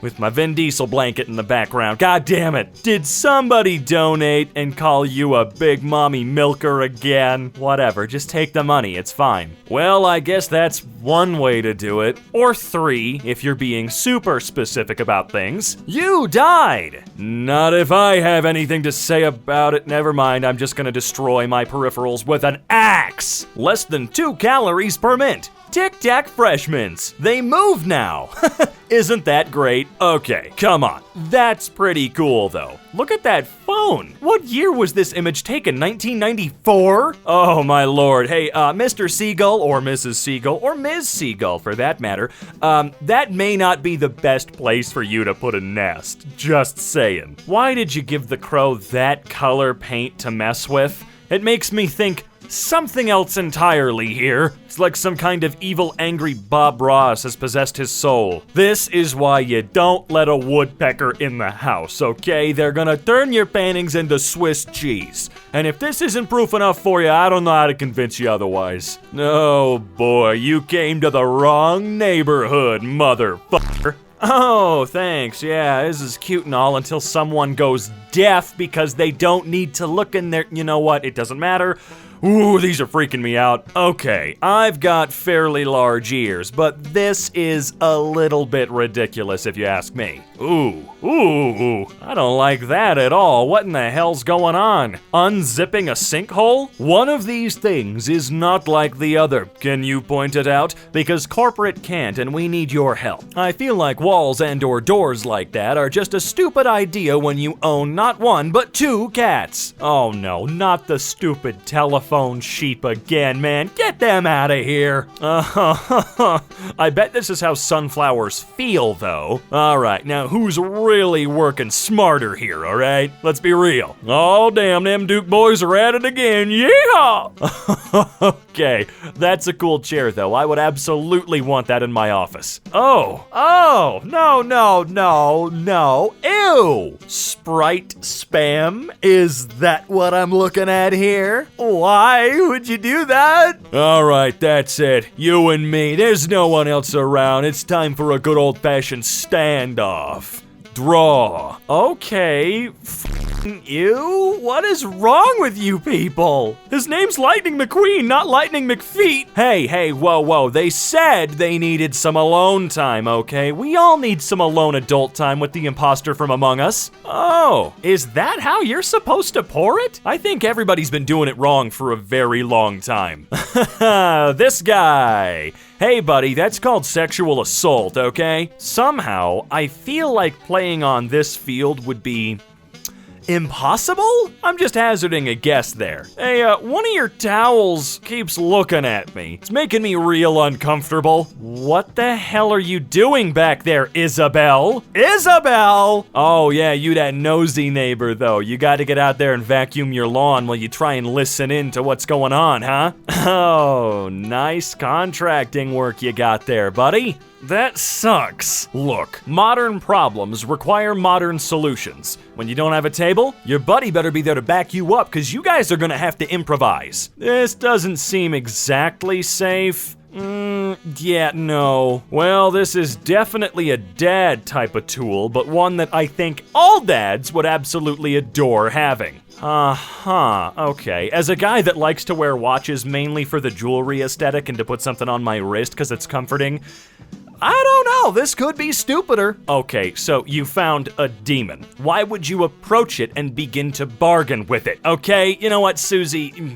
with my Vin Diesel blanket in the background. God damn it. Did somebody donate and call you a big mommy milker again? Whatever, just take the money, it's fine. Well, I guess that's one way to do it. Or 3, if you're being super specific about things. You died! Not if I have anything to say about it. Never mind, I'm just gonna destroy my peripherals with an axe! Less than 2 calories per mint. Tic Tac Fresh Mints. They move now. Isn't that great? Okay, come on. That's pretty cool though. Look at that phone. What year was this image taken? 1994? Oh my lord. Hey, Mr. Seagull or Mrs. Seagull or Ms. Seagull for that matter, that may not be the best place for you to put a nest. Just saying. Why did you give the crow that color paint to mess with? It makes me think something else entirely here. It's like some kind of evil, angry Bob Ross has possessed his soul. This is why you don't let a woodpecker in the house, okay? They're gonna turn your paintings into Swiss cheese. And if this isn't proof enough for you, I don't know how to convince you otherwise. Oh boy, you came to the wrong neighborhood, motherfucker. Oh, thanks. Yeah, this is cute and all until someone goes deaf because they don't need to look in there. You know what? It doesn't matter. Ooh, these are freaking me out. Okay, I've got fairly large ears, but this is a little bit ridiculous if you ask me. Ooh, I don't like that at all. What in the hell's going on? Unzipping a sinkhole? One of these things is not like the other. Can you point it out? Because corporate can't, and we need your help. I feel like walls and/or doors like that are just a stupid idea when you own not one, but 2 cats. Oh no, not the stupid telephone sheep again, man. Get them out of here. I bet this is how sunflowers feel, though. All right, now who's really working smarter here, all right? Let's be real. Oh, damn, them Duke boys are at it again. Yeehaw! Okay, that's a cool chair, though. I would absolutely want that in my office. Oh, no. Ew! Sprite spam? Is that what I'm looking at here? Why would you do that? All right, that's it. You and me. There's no one else around. It's time for a good old-fashioned standoff. Draw. Okay. You? What is wrong with you people? His name's Lightning McQueen, not Lightning McFeet. Hey, whoa. They said they needed some alone time, okay? We all need some alone adult time with the imposter from Among Us. Oh, is that how you're supposed to pour it? I think everybody's been doing it wrong for a very long time. This guy. Hey buddy, that's called sexual assault, okay? Somehow, I feel like playing on this field would be impossible? I'm just hazarding a guess there. Hey, one of your towels keeps looking at me. It's making me real uncomfortable. What the hell are you doing back there, Isabel? Isabel! Oh yeah, you that nosy neighbor though. You gotta get out there and vacuum your lawn while you try and listen in to what's going on, huh? Oh, nice contracting work you got there, buddy. That sucks. Look, modern problems require modern solutions. When you don't have a table, your buddy better be there to back you up because you guys are gonna have to improvise. This doesn't seem exactly safe. Yeah, no. Well, this is definitely a dad type of tool, but one that I think all dads would absolutely adore having. Okay. As a guy that likes to wear watches mainly for the jewelry aesthetic and to put something on my wrist because it's comforting, I don't know, this could be stupider. Okay, so you found a demon. Why would you approach it and begin to bargain with it? Okay, you know what, Susie?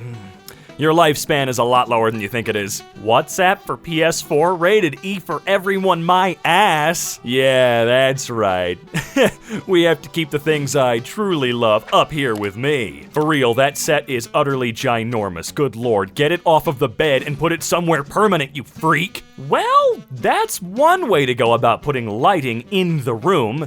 Your lifespan is a lot lower than you think it is. WhatsApp for PS4, rated E for everyone, my ass. Yeah, that's right. We have to keep the things I truly love up here with me. For real, that set is utterly ginormous. Good lord, get it off of the bed and put it somewhere permanent, you freak. Well, that's one way to go about putting lighting in the room.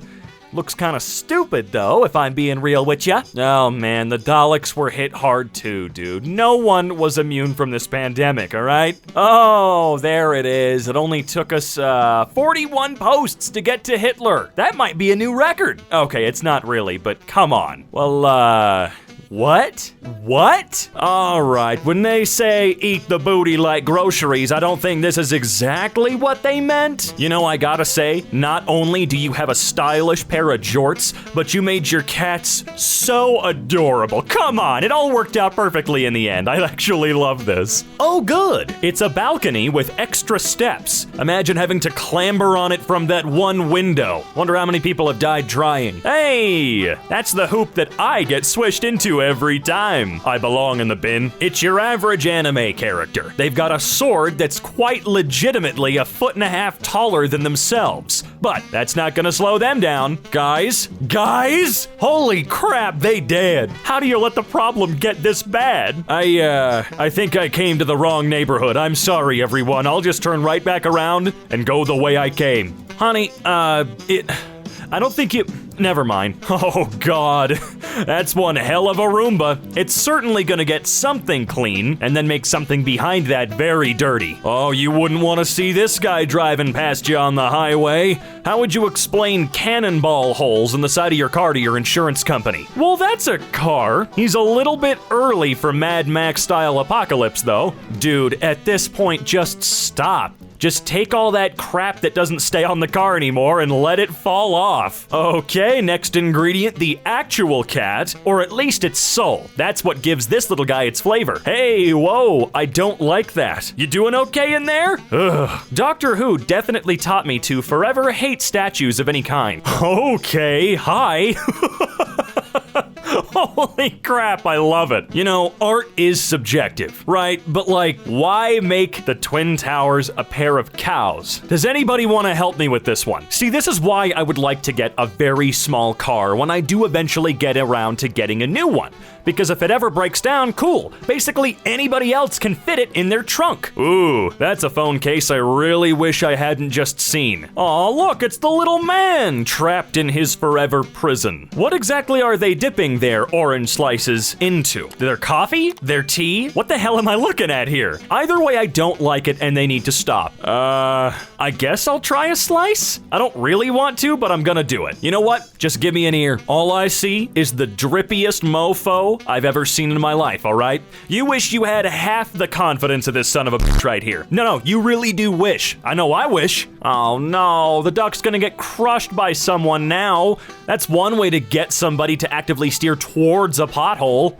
Looks kinda stupid though, if I'm being real with ya. Oh man, the Daleks were hit hard too, dude. No one was immune from this pandemic, alright? Oh, there it is. It only took us 41 posts to get to Hitler. That might be a new record. Okay, it's not really, but come on. Well, what? What? Alright, when they say eat the booty like groceries, I don't think this is exactly what they meant. You know, I gotta say, not only do you have a stylish pair of jorts, but you made your cats so adorable. Come on, it all worked out perfectly in the end. I actually love this. Oh good, it's a balcony with extra steps. Imagine having to clamber on it from that one window. Wonder how many people have died trying. Hey, that's the hoop that I get swished into every time. I belong in the bin. It's your average anime character. They've got a sword that's quite legitimately 1.5 feet taller than themselves. But that's not gonna slow them down. Guys? Holy crap, they dead. How do you let the problem get this bad? I think I came to the wrong neighborhood. I'm sorry, everyone. I'll just turn right back around and go the way I came. Honey, I don't think you... Never mind. Oh god, that's one hell of a Roomba. It's certainly gonna get something clean and then make something behind that very dirty. Oh, you wouldn't want to see this guy driving past you on the highway. How would you explain cannonball holes in the side of your car to your insurance company? Well, that's a car. He's a little bit early for Mad Max style apocalypse though. Dude, at this point, just stop. Just take all that crap that doesn't stay on the car anymore and let it fall off. Okay, next ingredient, the actual cat, or at least its soul. That's what gives this little guy its flavor. Hey, whoa, I don't like that. You doing okay in there? Ugh. Doctor Who definitely taught me to forever hate statues of any kind. Okay, hi. Holy crap, I love it. You know, art is subjective, right? But like, why make the Twin Towers a pair of cows? Does anybody want to help me with this one? See, this is why I would like to get a very small car when I do eventually get around to getting a new one. Because if it ever breaks down, cool. Basically, anybody else can fit it in their trunk. Ooh, that's a phone case I really wish I hadn't just seen. Aw, look, it's the little man trapped in his forever prison. What exactly are they dipping their orange slices into? Their coffee? Their tea? What the hell am I looking at here? Either way, I don't like it and they need to stop. I guess I'll try a slice? I don't really want to, but I'm gonna do it. You know what? Just give me an ear. All I see is the drippiest mofo I've ever seen in my life, all right? You wish you had half the confidence of this son of a bitch right here. No, you really do wish. I know I wish. Oh no, the duck's gonna get crushed by someone now. That's one way to get somebody to actively steer towards a pothole.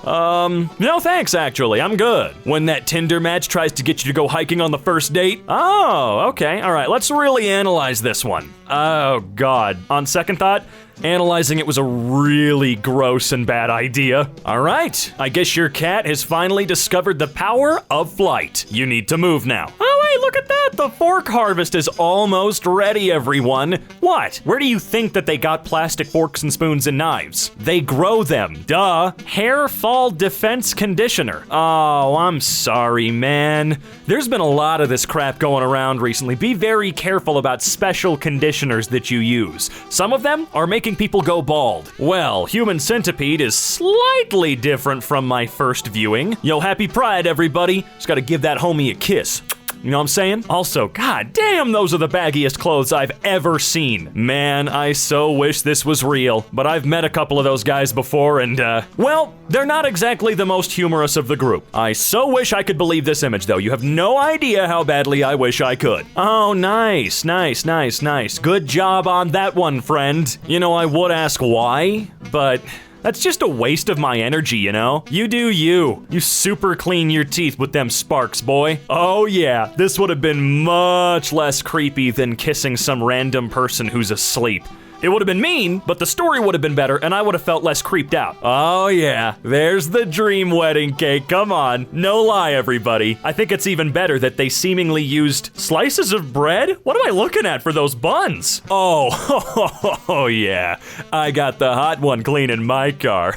No thanks, actually, I'm good. When that Tinder match tries to get you to go hiking on the first date? Oh, okay, all right, let's really analyze this one. Oh God, on second thought, analyzing it was a really gross and bad idea. All right, I guess your cat has finally discovered the power of flight. You need to move now. Oh, hey, look at that. The fork harvest is almost ready, everyone. What? Where do you think that they got plastic forks and spoons and knives? They grow them. Duh. Hair fall defense conditioner. Oh, I'm sorry, man. There's been a lot of this crap going around recently. Be very careful about special conditioners that you use. Some of them are making people go bald. Well, Human Centipede is slightly different from my first viewing. Yo, happy Pride, everybody. Just gotta give that homie a kiss. You know what I'm saying? Also, god damn, those are the baggiest clothes I've ever seen. Man, I so wish this was real, but I've met a couple of those guys before and, well, they're not exactly the most humorous of the group. I so wish I could believe this image, though. You have no idea how badly I wish I could. Oh, nice. Good job on that one, friend. You know, I would ask why, but that's just a waste of my energy, you know? You do you. You super clean your teeth with them sparks, boy. Oh yeah, this would have been much less creepy than kissing some random person who's asleep. It would have been mean, but the story would have been better and I would have felt less creeped out. Oh yeah, there's the dream wedding cake, come on. No lie, everybody. I think it's even better that they seemingly used slices of bread? What am I looking at for those buns? Oh yeah, I got the hot one cleaning my car.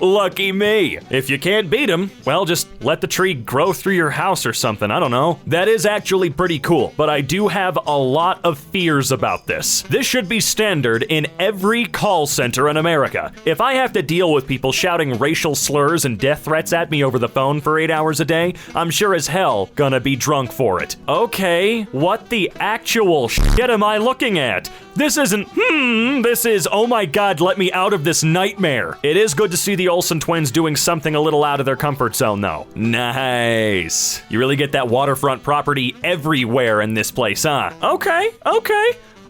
Lucky me. If you can't beat them, well, just let the tree grow through your house or something, I don't know. That is actually pretty cool, but I do have a lot of fears about this. This should be standard in every call center in America. If I have to deal with people shouting racial slurs and death threats at me over the phone for 8 hours a day, I'm sure as hell gonna be drunk for it. Okay, what the actual shit am I looking at? This isn't, this is, oh my god, let me out of this nightmare. It is good to see the Olsen twins doing something a little out of their comfort zone, though. Nice. You really get that waterfront property everywhere in this place, huh? Okay.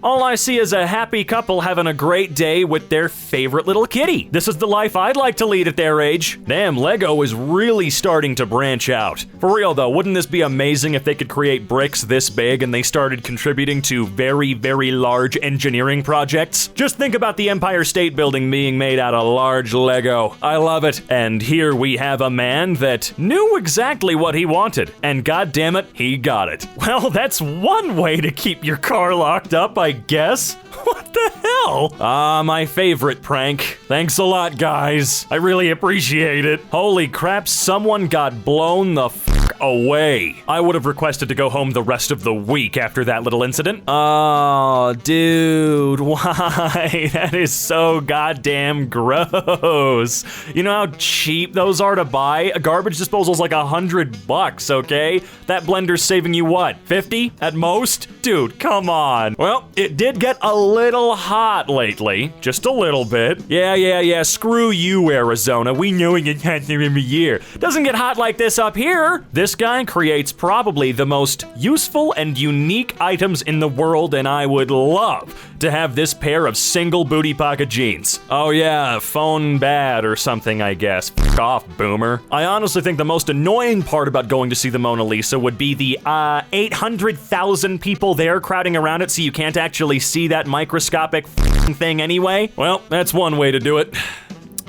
All I see is a happy couple having a great day with their favorite little kitty. This is the life I'd like to lead at their age. Damn, Lego is really starting to branch out. For real though, wouldn't this be amazing if they could create bricks this big and they started contributing to very, very large engineering projects? Just think about the Empire State Building being made out of large Lego. I love it. And here we have a man that knew exactly what he wanted. And god damn it, he got it. Well, that's one way to keep your car locked up, I guess. What the hell? Ah, my favorite prank. Thanks a lot, guys. I really appreciate it. Holy crap, someone got blown the fuck away. I would have requested to go home the rest of the week after that little incident. Oh, dude, why? That is so goddamn gross. You know how cheap those are to buy? A garbage disposal's like $100, okay? That blender's saving you what, 50 at most? Dude, come on. Well, it did get a little hot lately. Just a little bit. Yeah. Screw you, Arizona. We know it gets hot every year. Doesn't get hot like this up here. This This guy creates probably the most useful and unique items in the world, and I would love to have this pair of single booty pocket jeans. Oh yeah, phone bad or something, I guess. F off, boomer. I honestly think the most annoying part about going to see the Mona Lisa would be the 800,000 people there crowding around it so you can't actually see that microscopic thing anyway. Well, that's one way to do it.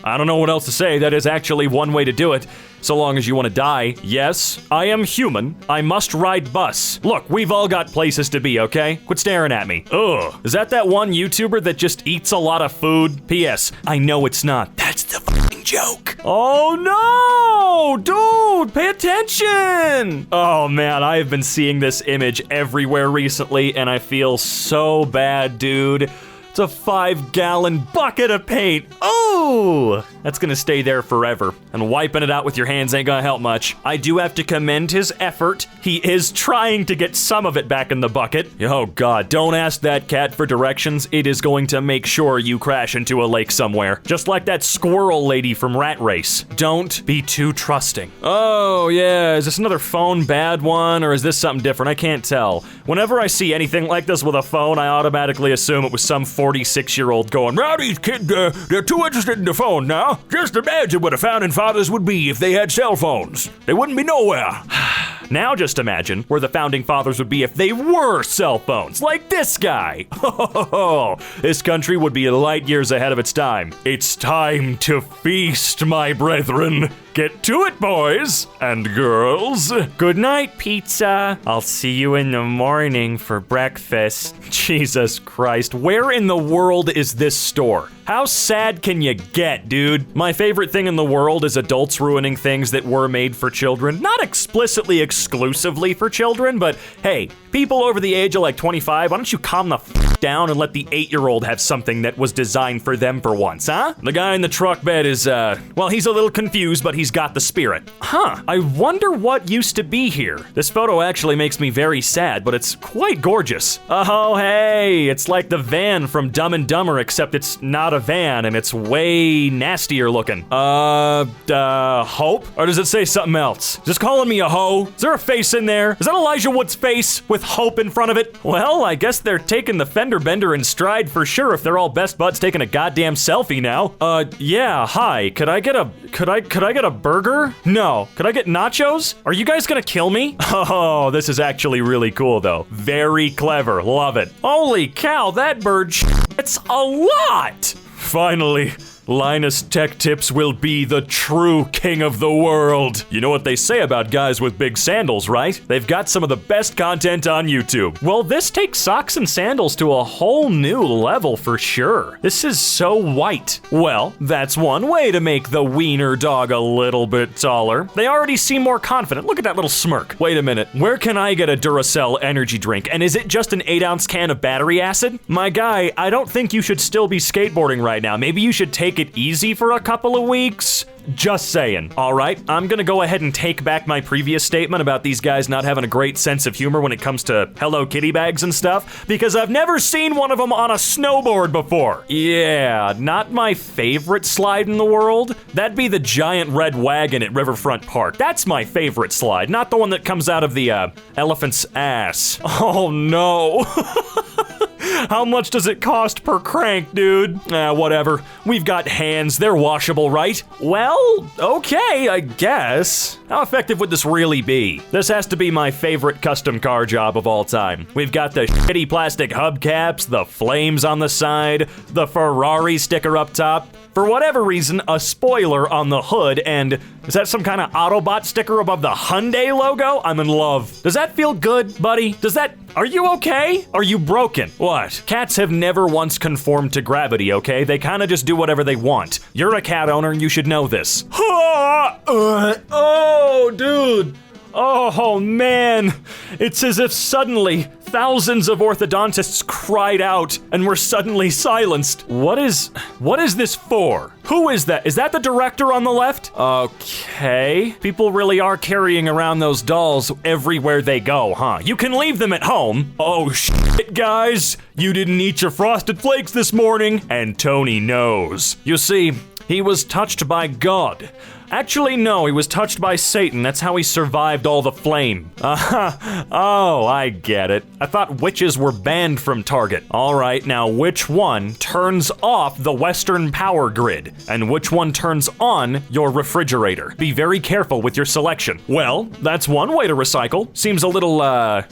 I don't know what else to say. That is actually one way to do it. So long as you want to die. Yes, I am human. I must ride bus. Look, we've all got places to be, okay? Quit staring at me. Ugh. Is that one YouTuber that just eats a lot of food? P.S. I know it's not. That's the fucking joke. Oh no! Dude, pay attention! Oh man, I have been seeing this image everywhere recently, and I feel so bad, dude. It's a 5-gallon bucket of paint. Oh, that's gonna stay there forever. And wiping it out with your hands ain't gonna help much. I do have to commend his effort. He is trying to get some of it back in the bucket. Oh God, don't ask that cat for directions. It is going to make sure you crash into a lake somewhere. Just like that squirrel lady from Rat Race. Don't be too trusting. Oh yeah, is this another phone bad one, or is this something different? I can't tell. Whenever I see anything like this with a phone, I automatically assume it was some 46-year-old going, "Now these kids, they're too interested in the phone now. Just imagine what the founding fathers would be if they had cell phones. They wouldn't be nowhere." Now just imagine where the founding fathers would be if they were cell phones, like this guy. This country would be light years ahead of its time. It's time to feast, my brethren. Get to it, boys and girls. Good night, pizza. I'll see you in the morning for breakfast. Jesus Christ, where in the world is this store? How sad can you get, dude? My favorite thing in the world is adults ruining things that were made for children. Not explicitly exclusively for children, but hey, people over the age of like 25, why don't you calm the f down and let the 8-year-old have something that was designed for them for once, huh? The guy in the truck bed is, well, he's a little confused, but he's got the spirit. Huh, I wonder what used to be here. This photo actually makes me very sad, but it's quite gorgeous. Oh, hey, it's like the van from Dumb and Dumber, except it's not a van and it's way nastier looking. Hope? Or does it say something else? Just calling me a hoe? Is there a face in there? Is that Elijah Wood's face with hope in front of it? Well, I guess they're taking the fender bender in stride for sure if they're all best buds taking a goddamn selfie now. Yeah, hi. Could I get a burger? No. Could I get nachos? Are you guys gonna kill me? Oh, this is actually really cool though. Very clever. Love it. Holy cow, that bird it's a lot! Finally, Linus Tech Tips will be the true king of the world. You know what they say about guys with big sandals, right? They've got some of the best content on YouTube. Well, this takes socks and sandals to a whole new level for sure. This is so white. Well, that's one way to make the wiener dog a little bit taller. They already seem more confident. Look at that little smirk. Wait a minute, where can I get a Duracell energy drink? And is it just an 8-ounce can of battery acid? My guy, I don't think you should still be skateboarding right now. Maybe you should take it easy for a couple of weeks. Just saying. All right, I'm gonna go ahead and take back my previous statement about these guys not having a great sense of humor when it comes to Hello Kitty bags and stuff, because I've never seen one of them on a snowboard before. Yeah, not my favorite slide in the world. That'd be the giant red wagon at Riverfront Park. That's my favorite slide, not the one that comes out of the elephant's ass. Oh no. How much does it cost per crank, dude? Whatever. We've got hands, they're washable, right? Well, okay, I guess. How effective would this really be? This has to be my favorite custom car job of all time. We've got the shitty plastic hubcaps, the flames on the side, the Ferrari sticker up top. For whatever reason, a spoiler on the hood, and is that some kind of Autobot sticker above the Hyundai logo? I'm in love. Does that feel good, buddy? Are you okay? Are you broken? What? Cats have never once conformed to gravity, okay? They kind of just do whatever they want. You're a cat owner, you should know this. Oh, dude. Oh, man. It's as if suddenly thousands of orthodontists cried out and were suddenly silenced. What is this for? Who is that? Is that the director on the left? Okay. People really are carrying around those dolls everywhere they go, huh? You can leave them at home. Oh, shit, guys. You didn't eat your Frosted Flakes this morning, and Tony knows. You see, he was touched by God. Actually, no, he was touched by Satan. That's how he survived all the flame. Oh, I get it. I thought witches were banned from Target. All right, now which one turns off the Western power grid? And which one turns on your refrigerator? Be very careful with your selection. Well, that's one way to recycle. Seems a little,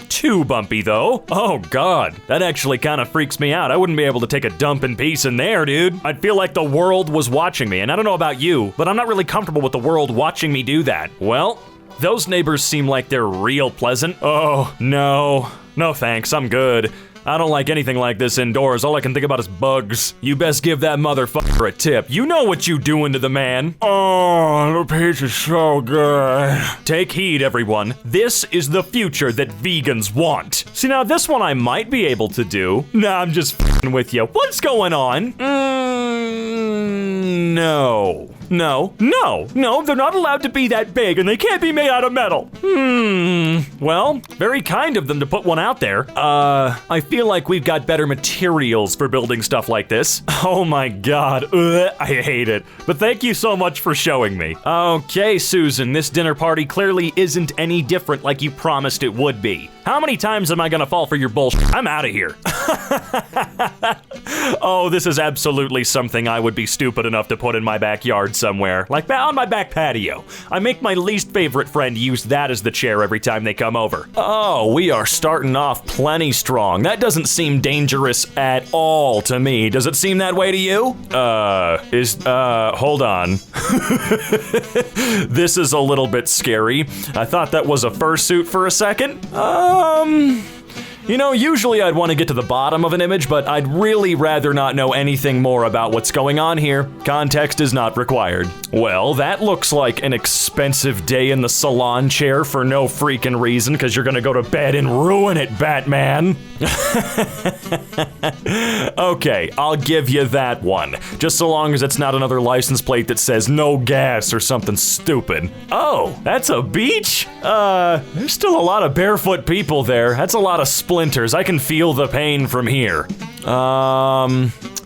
too bumpy, though. Oh, God. That actually kind of freaks me out. I wouldn't be able to take a dump in peace in there, dude. I'd feel like the world was watching me, and I don't know about you, but I'm not really comfortable with the world watching me do that. Well, those neighbors seem like they're real pleasant. Oh, no. No thanks, I'm good. I don't like anything like this indoors. All I can think about is bugs. You best give that motherfucker a tip. You know what you doing to the man. Oh, the peach is so good. Take heed, everyone. This is the future that vegans want. See, now this one I might be able to do. Nah, I'm just f***ing with you. What's going on? No. No, they're not allowed to be that big, and they can't be made out of metal. Well, very kind of them to put one out there. I feel like we've got better materials for building stuff like this. Oh my God, I hate it. But thank you so much for showing me. Okay, Susan, this dinner party clearly isn't any different like you promised it would be. How many times am I gonna fall for your bullshit? I'm out of here. Oh, this is absolutely something I would be stupid enough to put in my backyard somewhere, like on my back patio. I make my least favorite friend use that as the chair every time they come over. Oh, we are starting off plenty strong. That doesn't seem dangerous at all to me. Does it seem that way to you? Hold on. This is a little bit scary. I thought that was a fursuit for a second. You know, usually I'd want to get to the bottom of an image, but I'd really rather not know anything more about what's going on here. Context is not required. Well, that looks like an expensive day in the salon chair for no freaking reason, because you're gonna go to bed and ruin it, Batman. Okay, I'll give you that one. Just so long as it's not another license plate that says no gas or something stupid. Oh, that's a beach? There's still a lot of barefoot people there. That's a lot of splinters. I can feel the pain from here.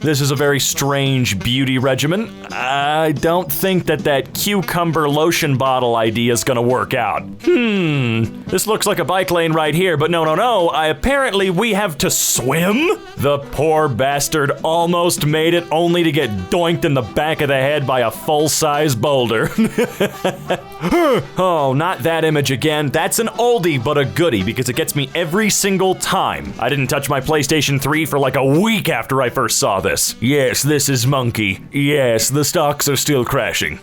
This is a very strange beauty regimen. I don't think that cucumber lotion bottle idea is gonna work out. This looks like a bike lane right here, but no. Apparently we have to swim? The poor bastard almost made it only to get doinked in the back of the head by a full-size boulder. Oh, not that image again. That's an oldie but a goodie because it gets me every single time. I didn't touch my PlayStation 3 for like a week after I first saw this. Yes, this is Monkey. Yes, the stocks are still crashing.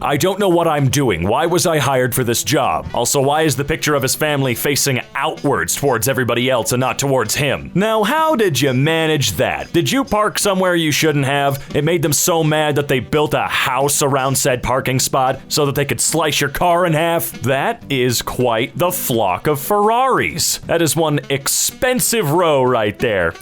I don't know what I'm doing. Why was I hired for this job? Also, why is the picture of his family facing outwards towards everybody else and not towards him? Now, how did you manage that? Did you park somewhere you shouldn't have? It made them so mad that they built a house around said parking spot so that they could slice your car in half? That is quite the flock of Ferraris. That is one expensive row right there.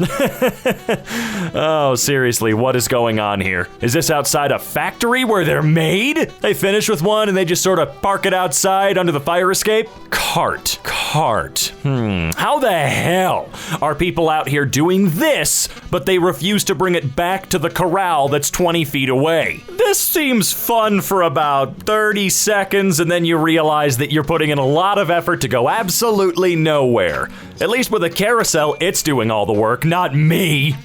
Oh, seriously, what is going on here? Is this outside a factory where they're made? They finish with one and they just sort of park it outside under the fire escape? Cart. How the hell are people out here doing this, but they refuse to bring it back to the corral that's 20 feet away? This seems fun for about 30 seconds, and then you realize that you're putting in a lot of effort to go absolutely nowhere. At least with a carousel, it's doing all the work, not me.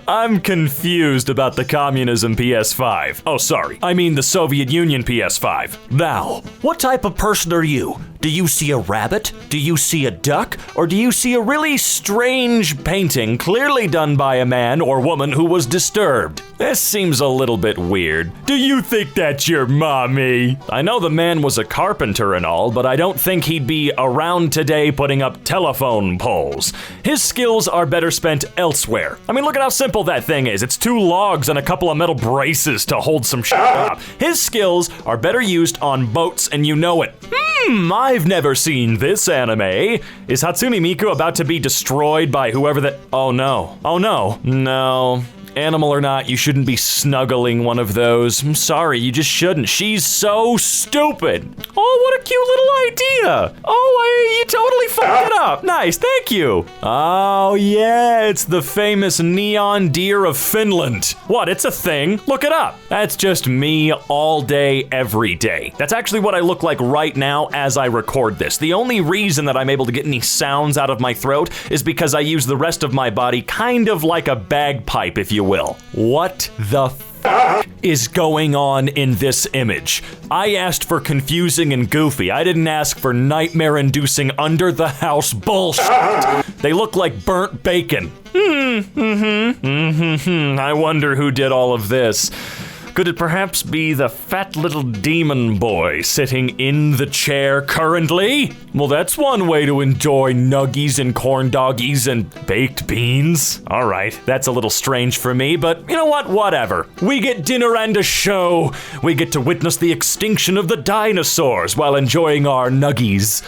I'm confused about the communism PS5. Oh, sorry. I mean the Soviet Union PS5. Now, what type of person are you? Do you see a rabbit? Do you see a duck? Or do you see a really strange painting clearly done by a man or woman who was disturbed? This seems a little bit weird. Do you think that's your mommy? I know the man was a carpenter and all, but I don't think he'd be around today putting up telephone poles. His skills are better spent elsewhere. I mean, look at how simple that thing is. It's 2 logs and a couple of metal braces to hold some shit up. His skills are better used on boats, and you know it. I've never seen this anime. Is Hatsune Miku about to be destroyed by whoever that— Oh no. No. Animal or not, you shouldn't be snuggling one of those. I'm sorry, you just shouldn't. She's so stupid. Oh, what a cute little idea. Oh, you totally fucked it up. Nice, thank you. Oh, yeah, it's the famous neon deer of Finland. What, it's a thing? Look it up. That's just me all day, every day. That's actually what I look like right now as I record this. The only reason that I'm able to get any sounds out of my throat is because I use the rest of my body kind of like a bagpipe, if you will. What the is going on in this image? I asked for confusing and goofy. I didn't ask for nightmare-inducing under-the-house bullshit. They look like burnt bacon. I wonder who did all of this. Could it perhaps be the fat little demon boy sitting in the chair currently? Well, that's one way to enjoy nuggies and corn doggies and baked beans. All right, that's a little strange for me, but you know what? Whatever. We get dinner and a show. We get to witness the extinction of the dinosaurs while enjoying our nuggies.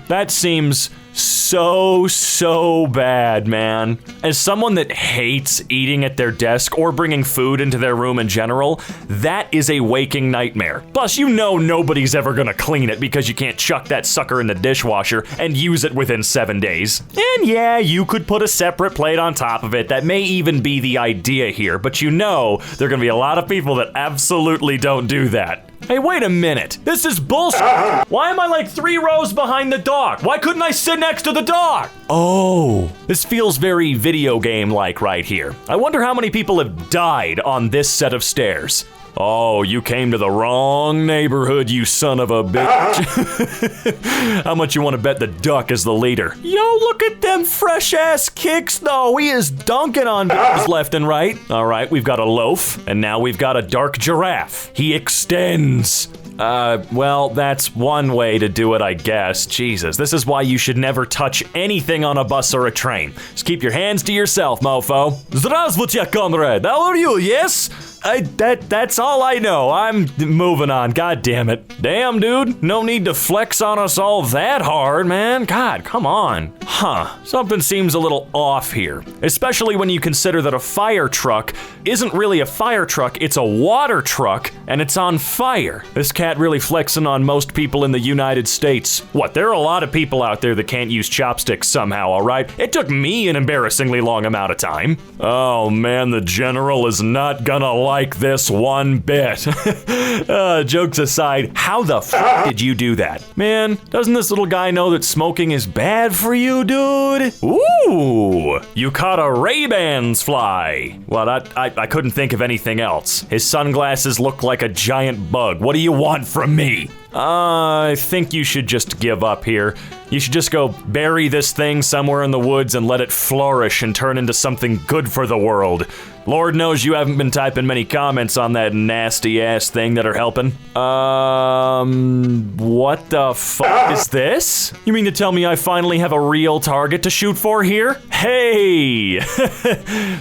That seems so bad, man. As someone that hates eating at their desk or bringing food into their room in general, that is a waking nightmare. Plus, you know nobody's ever gonna clean it because you can't chuck that sucker in the dishwasher and use it within 7 days. And yeah, you could put a separate plate on top of it. That may even be the idea here, but you know there are gonna be a lot of people that absolutely don't do that. Hey, wait a minute. This is bullshit. Why am I like 3 rows behind the dog? Why couldn't I sit next to the dog? Oh, this feels very video game-like right here. I wonder how many people have died on this set of stairs. Oh, you came to the wrong neighborhood, you son of a bitch. How much you want to bet the duck is the leader? Yo, look at them fresh-ass kicks, though. He is dunking on bitches left and right. All right, we've got a loaf, and now we've got a dark giraffe. He extends. Well, that's one way to do it, I guess. Jesus, this is why you should never touch anything on a bus or a train. Just keep your hands to yourself, mofo. Здравствуйте, comrade. How are you, yes? That's all I know. I'm moving on. God damn it. Damn, dude. No need to flex on us all that hard, man. God, come on. Something seems a little off here. Especially when you consider that a fire truck isn't really a fire truck, it's a water truck, and it's on fire. This cat really flexing on most people in the United States. What, there are a lot of people out there that can't use chopsticks somehow, all right? It took me an embarrassingly long amount of time. Oh man, the general is not gonna like this one bit. Jokes aside, how the f did you do that? Man, doesn't this little guy know that smoking is bad for you, dude? Ooh, you caught a Ray-Bans fly. Well, I couldn't think of anything else. His sunglasses look like a giant bug. What do you want from me? I think you should just give up here. You should just go bury this thing somewhere in the woods and let it flourish and turn into something good for the world. Lord knows you haven't been typing many comments on that nasty ass thing that are helping. What the fuck is this? You mean to tell me I finally have a real target to shoot for here? Hey!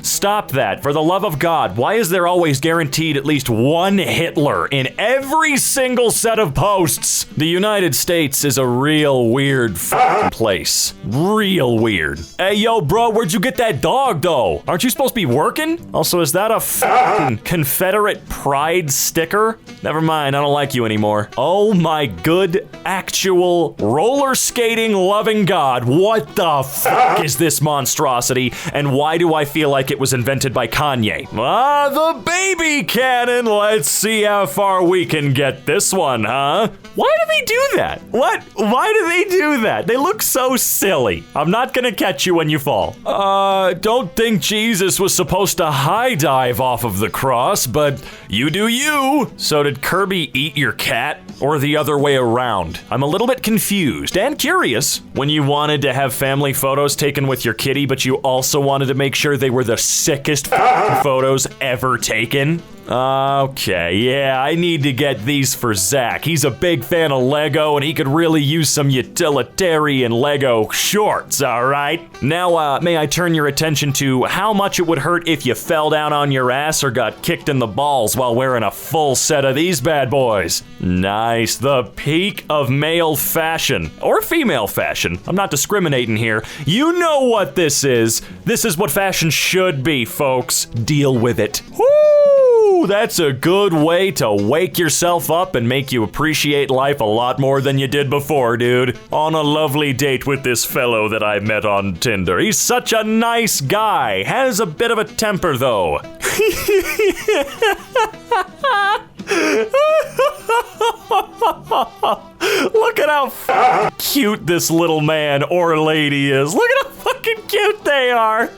Stop that, for the love of God. Why is there always guaranteed at least one Hitler in every single set of posts? The United States is a real weird fucking place. Real weird. Hey, yo, bro, where'd you get that dog, though? Aren't you supposed to be working? Also, is that a fucking Confederate pride sticker? Never mind, I don't like you anymore. Oh my good, actual, roller skating loving God, what the fuck is this monstrosity, and why do I feel like it was invented by Kanye? The baby cannon! Let's see how far we can get this one, huh? Why do they do that? What? Why do they do that? They look so silly. I'm not gonna catch you when you fall. Don't think Jesus was supposed to high dive off of the cross, but you do you. So did Kirby eat your cat, or the other way around? I'm a little bit confused and curious. When you wanted to have family photos taken with your kitty, but you also wanted to make sure they were the sickest photos ever taken? Okay, yeah, I need to get these for Zach. He's a big fan of Lego, and he could really use some utilitarian Lego shorts, alright? Now, may I turn your attention to how much it would hurt if you fell down on your ass or got kicked in the balls while wearing a full set of these bad boys. Nice, the peak of male fashion. Or female fashion. I'm not discriminating here. You know what this is. This is what fashion should be, folks. Deal with it. Woo! Ooh, that's a good way to wake yourself up and make you appreciate life a lot more than you did before, dude. On a lovely date with this fellow that I met on Tinder. He's such a nice guy. Has a bit of a temper, though. Look at how cute this little man or lady is. Look at how fucking cute they are.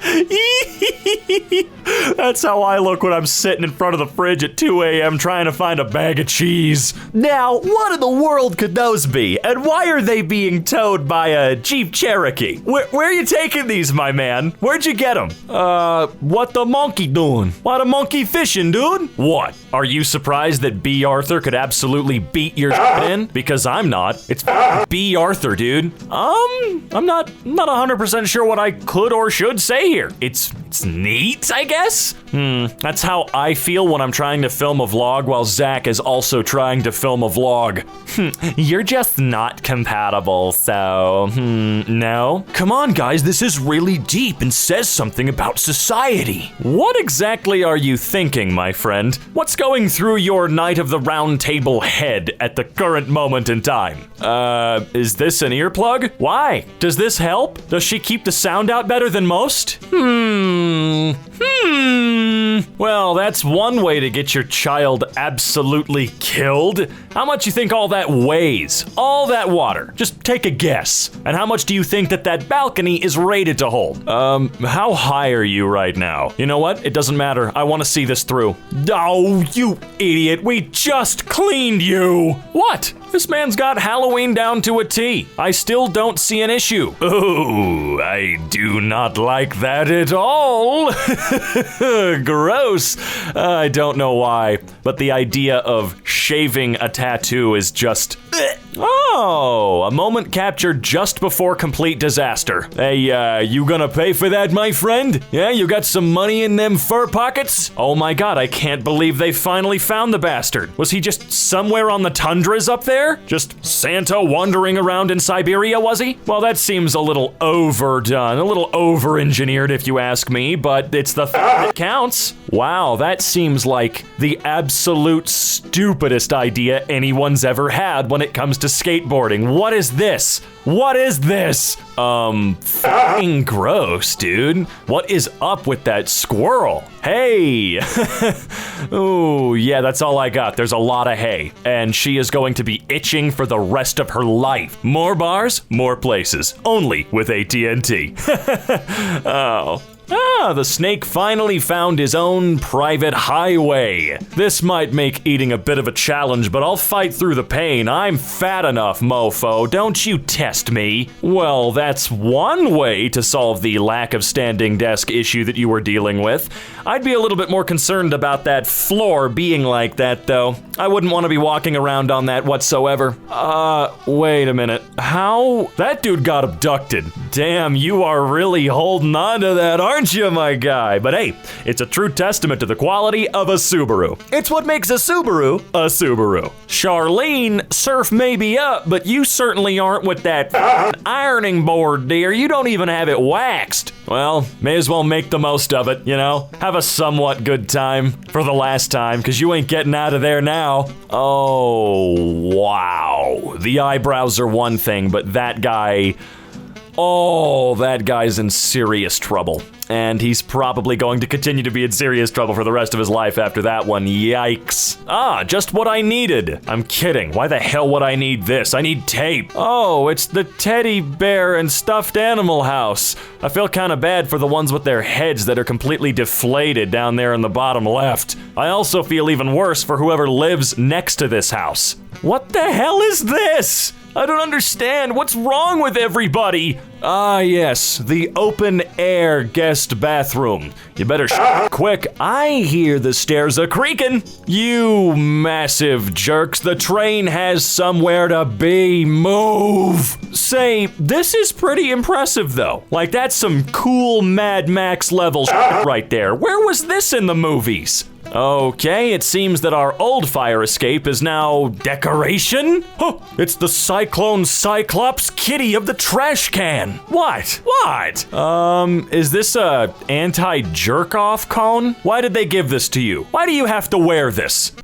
That's how I look when I'm sitting in front of the fridge at 2 a.m. trying to find a bag of cheese. Now, what in the world could those be? And why are they being towed by a Jeep Cherokee? Where are you taking these, my man? Where'd you get them? What the monkey doing? Why the monkey fishing, dude? What? Are you surprised that B. Arthur could absolutely beat your in? Because I'm not. It's B. Arthur, dude. I'm not 100% sure what I could or should say here. It's neat, I guess? That's how I feel when I'm trying to film a vlog while Zach is also trying to film a vlog. You're just not compatible, so, no? Come on, guys, this is really deep and says something about society. What exactly are you thinking, my friend? What's going through your Knight of the Round Table head at the current moment in time? Is this an earplug? Why? Does this help? Does she keep the sound out better than most? Well, that's one way to get your child absolutely killed. How much you think all that weighs? All that water. Just take a guess. And how much do you think that balcony is rated to hold? How high are you right now? You know what? It doesn't matter. I want to see this through. Oh, you idiot. We just cleaned you. What? This man's got Halloween down to a T. I still don't see an issue. Oh, I do not like that at all. Gross. I don't know why, but the idea of shaving a tattoo is just... Oh, a moment captured just before complete disaster. Hey, you gonna pay for that, my friend? Yeah, you got some money in them fur pockets? Oh my god, I can't believe they finally found the bastard. Was he just somewhere on the tundras up there? Just Santa wandering around in Siberia, was he? Well, that seems a little overdone, a little over-engineered if you ask me, but it's the that counts. Wow, that seems like the absolute stupidest idea anyone's ever had when it comes to skateboarding. What is this? What is this? F***ing gross, dude. What is up with that squirrel? Hey! Oh, yeah, that's all I got. There's a lot of hay. And she is going to be itching for the rest of her life. More bars, more places. Only with AT&T. Oh. Ah, the snake finally found his own private highway. This might make eating a bit of a challenge, but I'll fight through the pain. I'm fat enough, mofo. Don't you test me. Well, that's one way to solve the lack of standing desk issue that you were dealing with. I'd be a little bit more concerned about that floor being like that, though. I wouldn't want to be walking around on that whatsoever. Wait a minute. How? That dude got abducted. Damn, you are really holding on to that, aren't you, my guy? But hey, it's a true testament to the quality of a Subaru. It's what makes a Subaru a Subaru. Charlene, surf may be up, but you certainly aren't with that ironing board, dear. You don't even have it waxed. Well, may as well make the most of it, you know? Have a somewhat good time for the last time, because you ain't getting out of there now. Oh, wow. The eyebrows are one thing, but that guy... Oh, that guy's in serious trouble. And he's probably going to continue to be in serious trouble for the rest of his life after that one. Yikes. Ah, just what I needed. I'm kidding. Why the hell would I need this? I need tape. Oh, it's the teddy bear and stuffed animal house. I feel kind of bad for the ones with their heads that are completely deflated down there in the bottom left. I also feel even worse for whoever lives next to this house. What the hell is this? I don't understand. What's wrong with everybody? Ah, yes, the open-air guest bathroom. You better quick. I hear the stairs are creaking. You massive jerks, the train has somewhere to be. Move. Say, this is pretty impressive, though. Like, that's some cool Mad Max level right there. Where was this in the movies? Okay, it seems that our old fire escape is now decoration? Huh, it's the Cyclone Cyclops kitty of the trash can. What? Is this a anti-jerk-off cone? Why did they give this to you? Why do you have to wear this?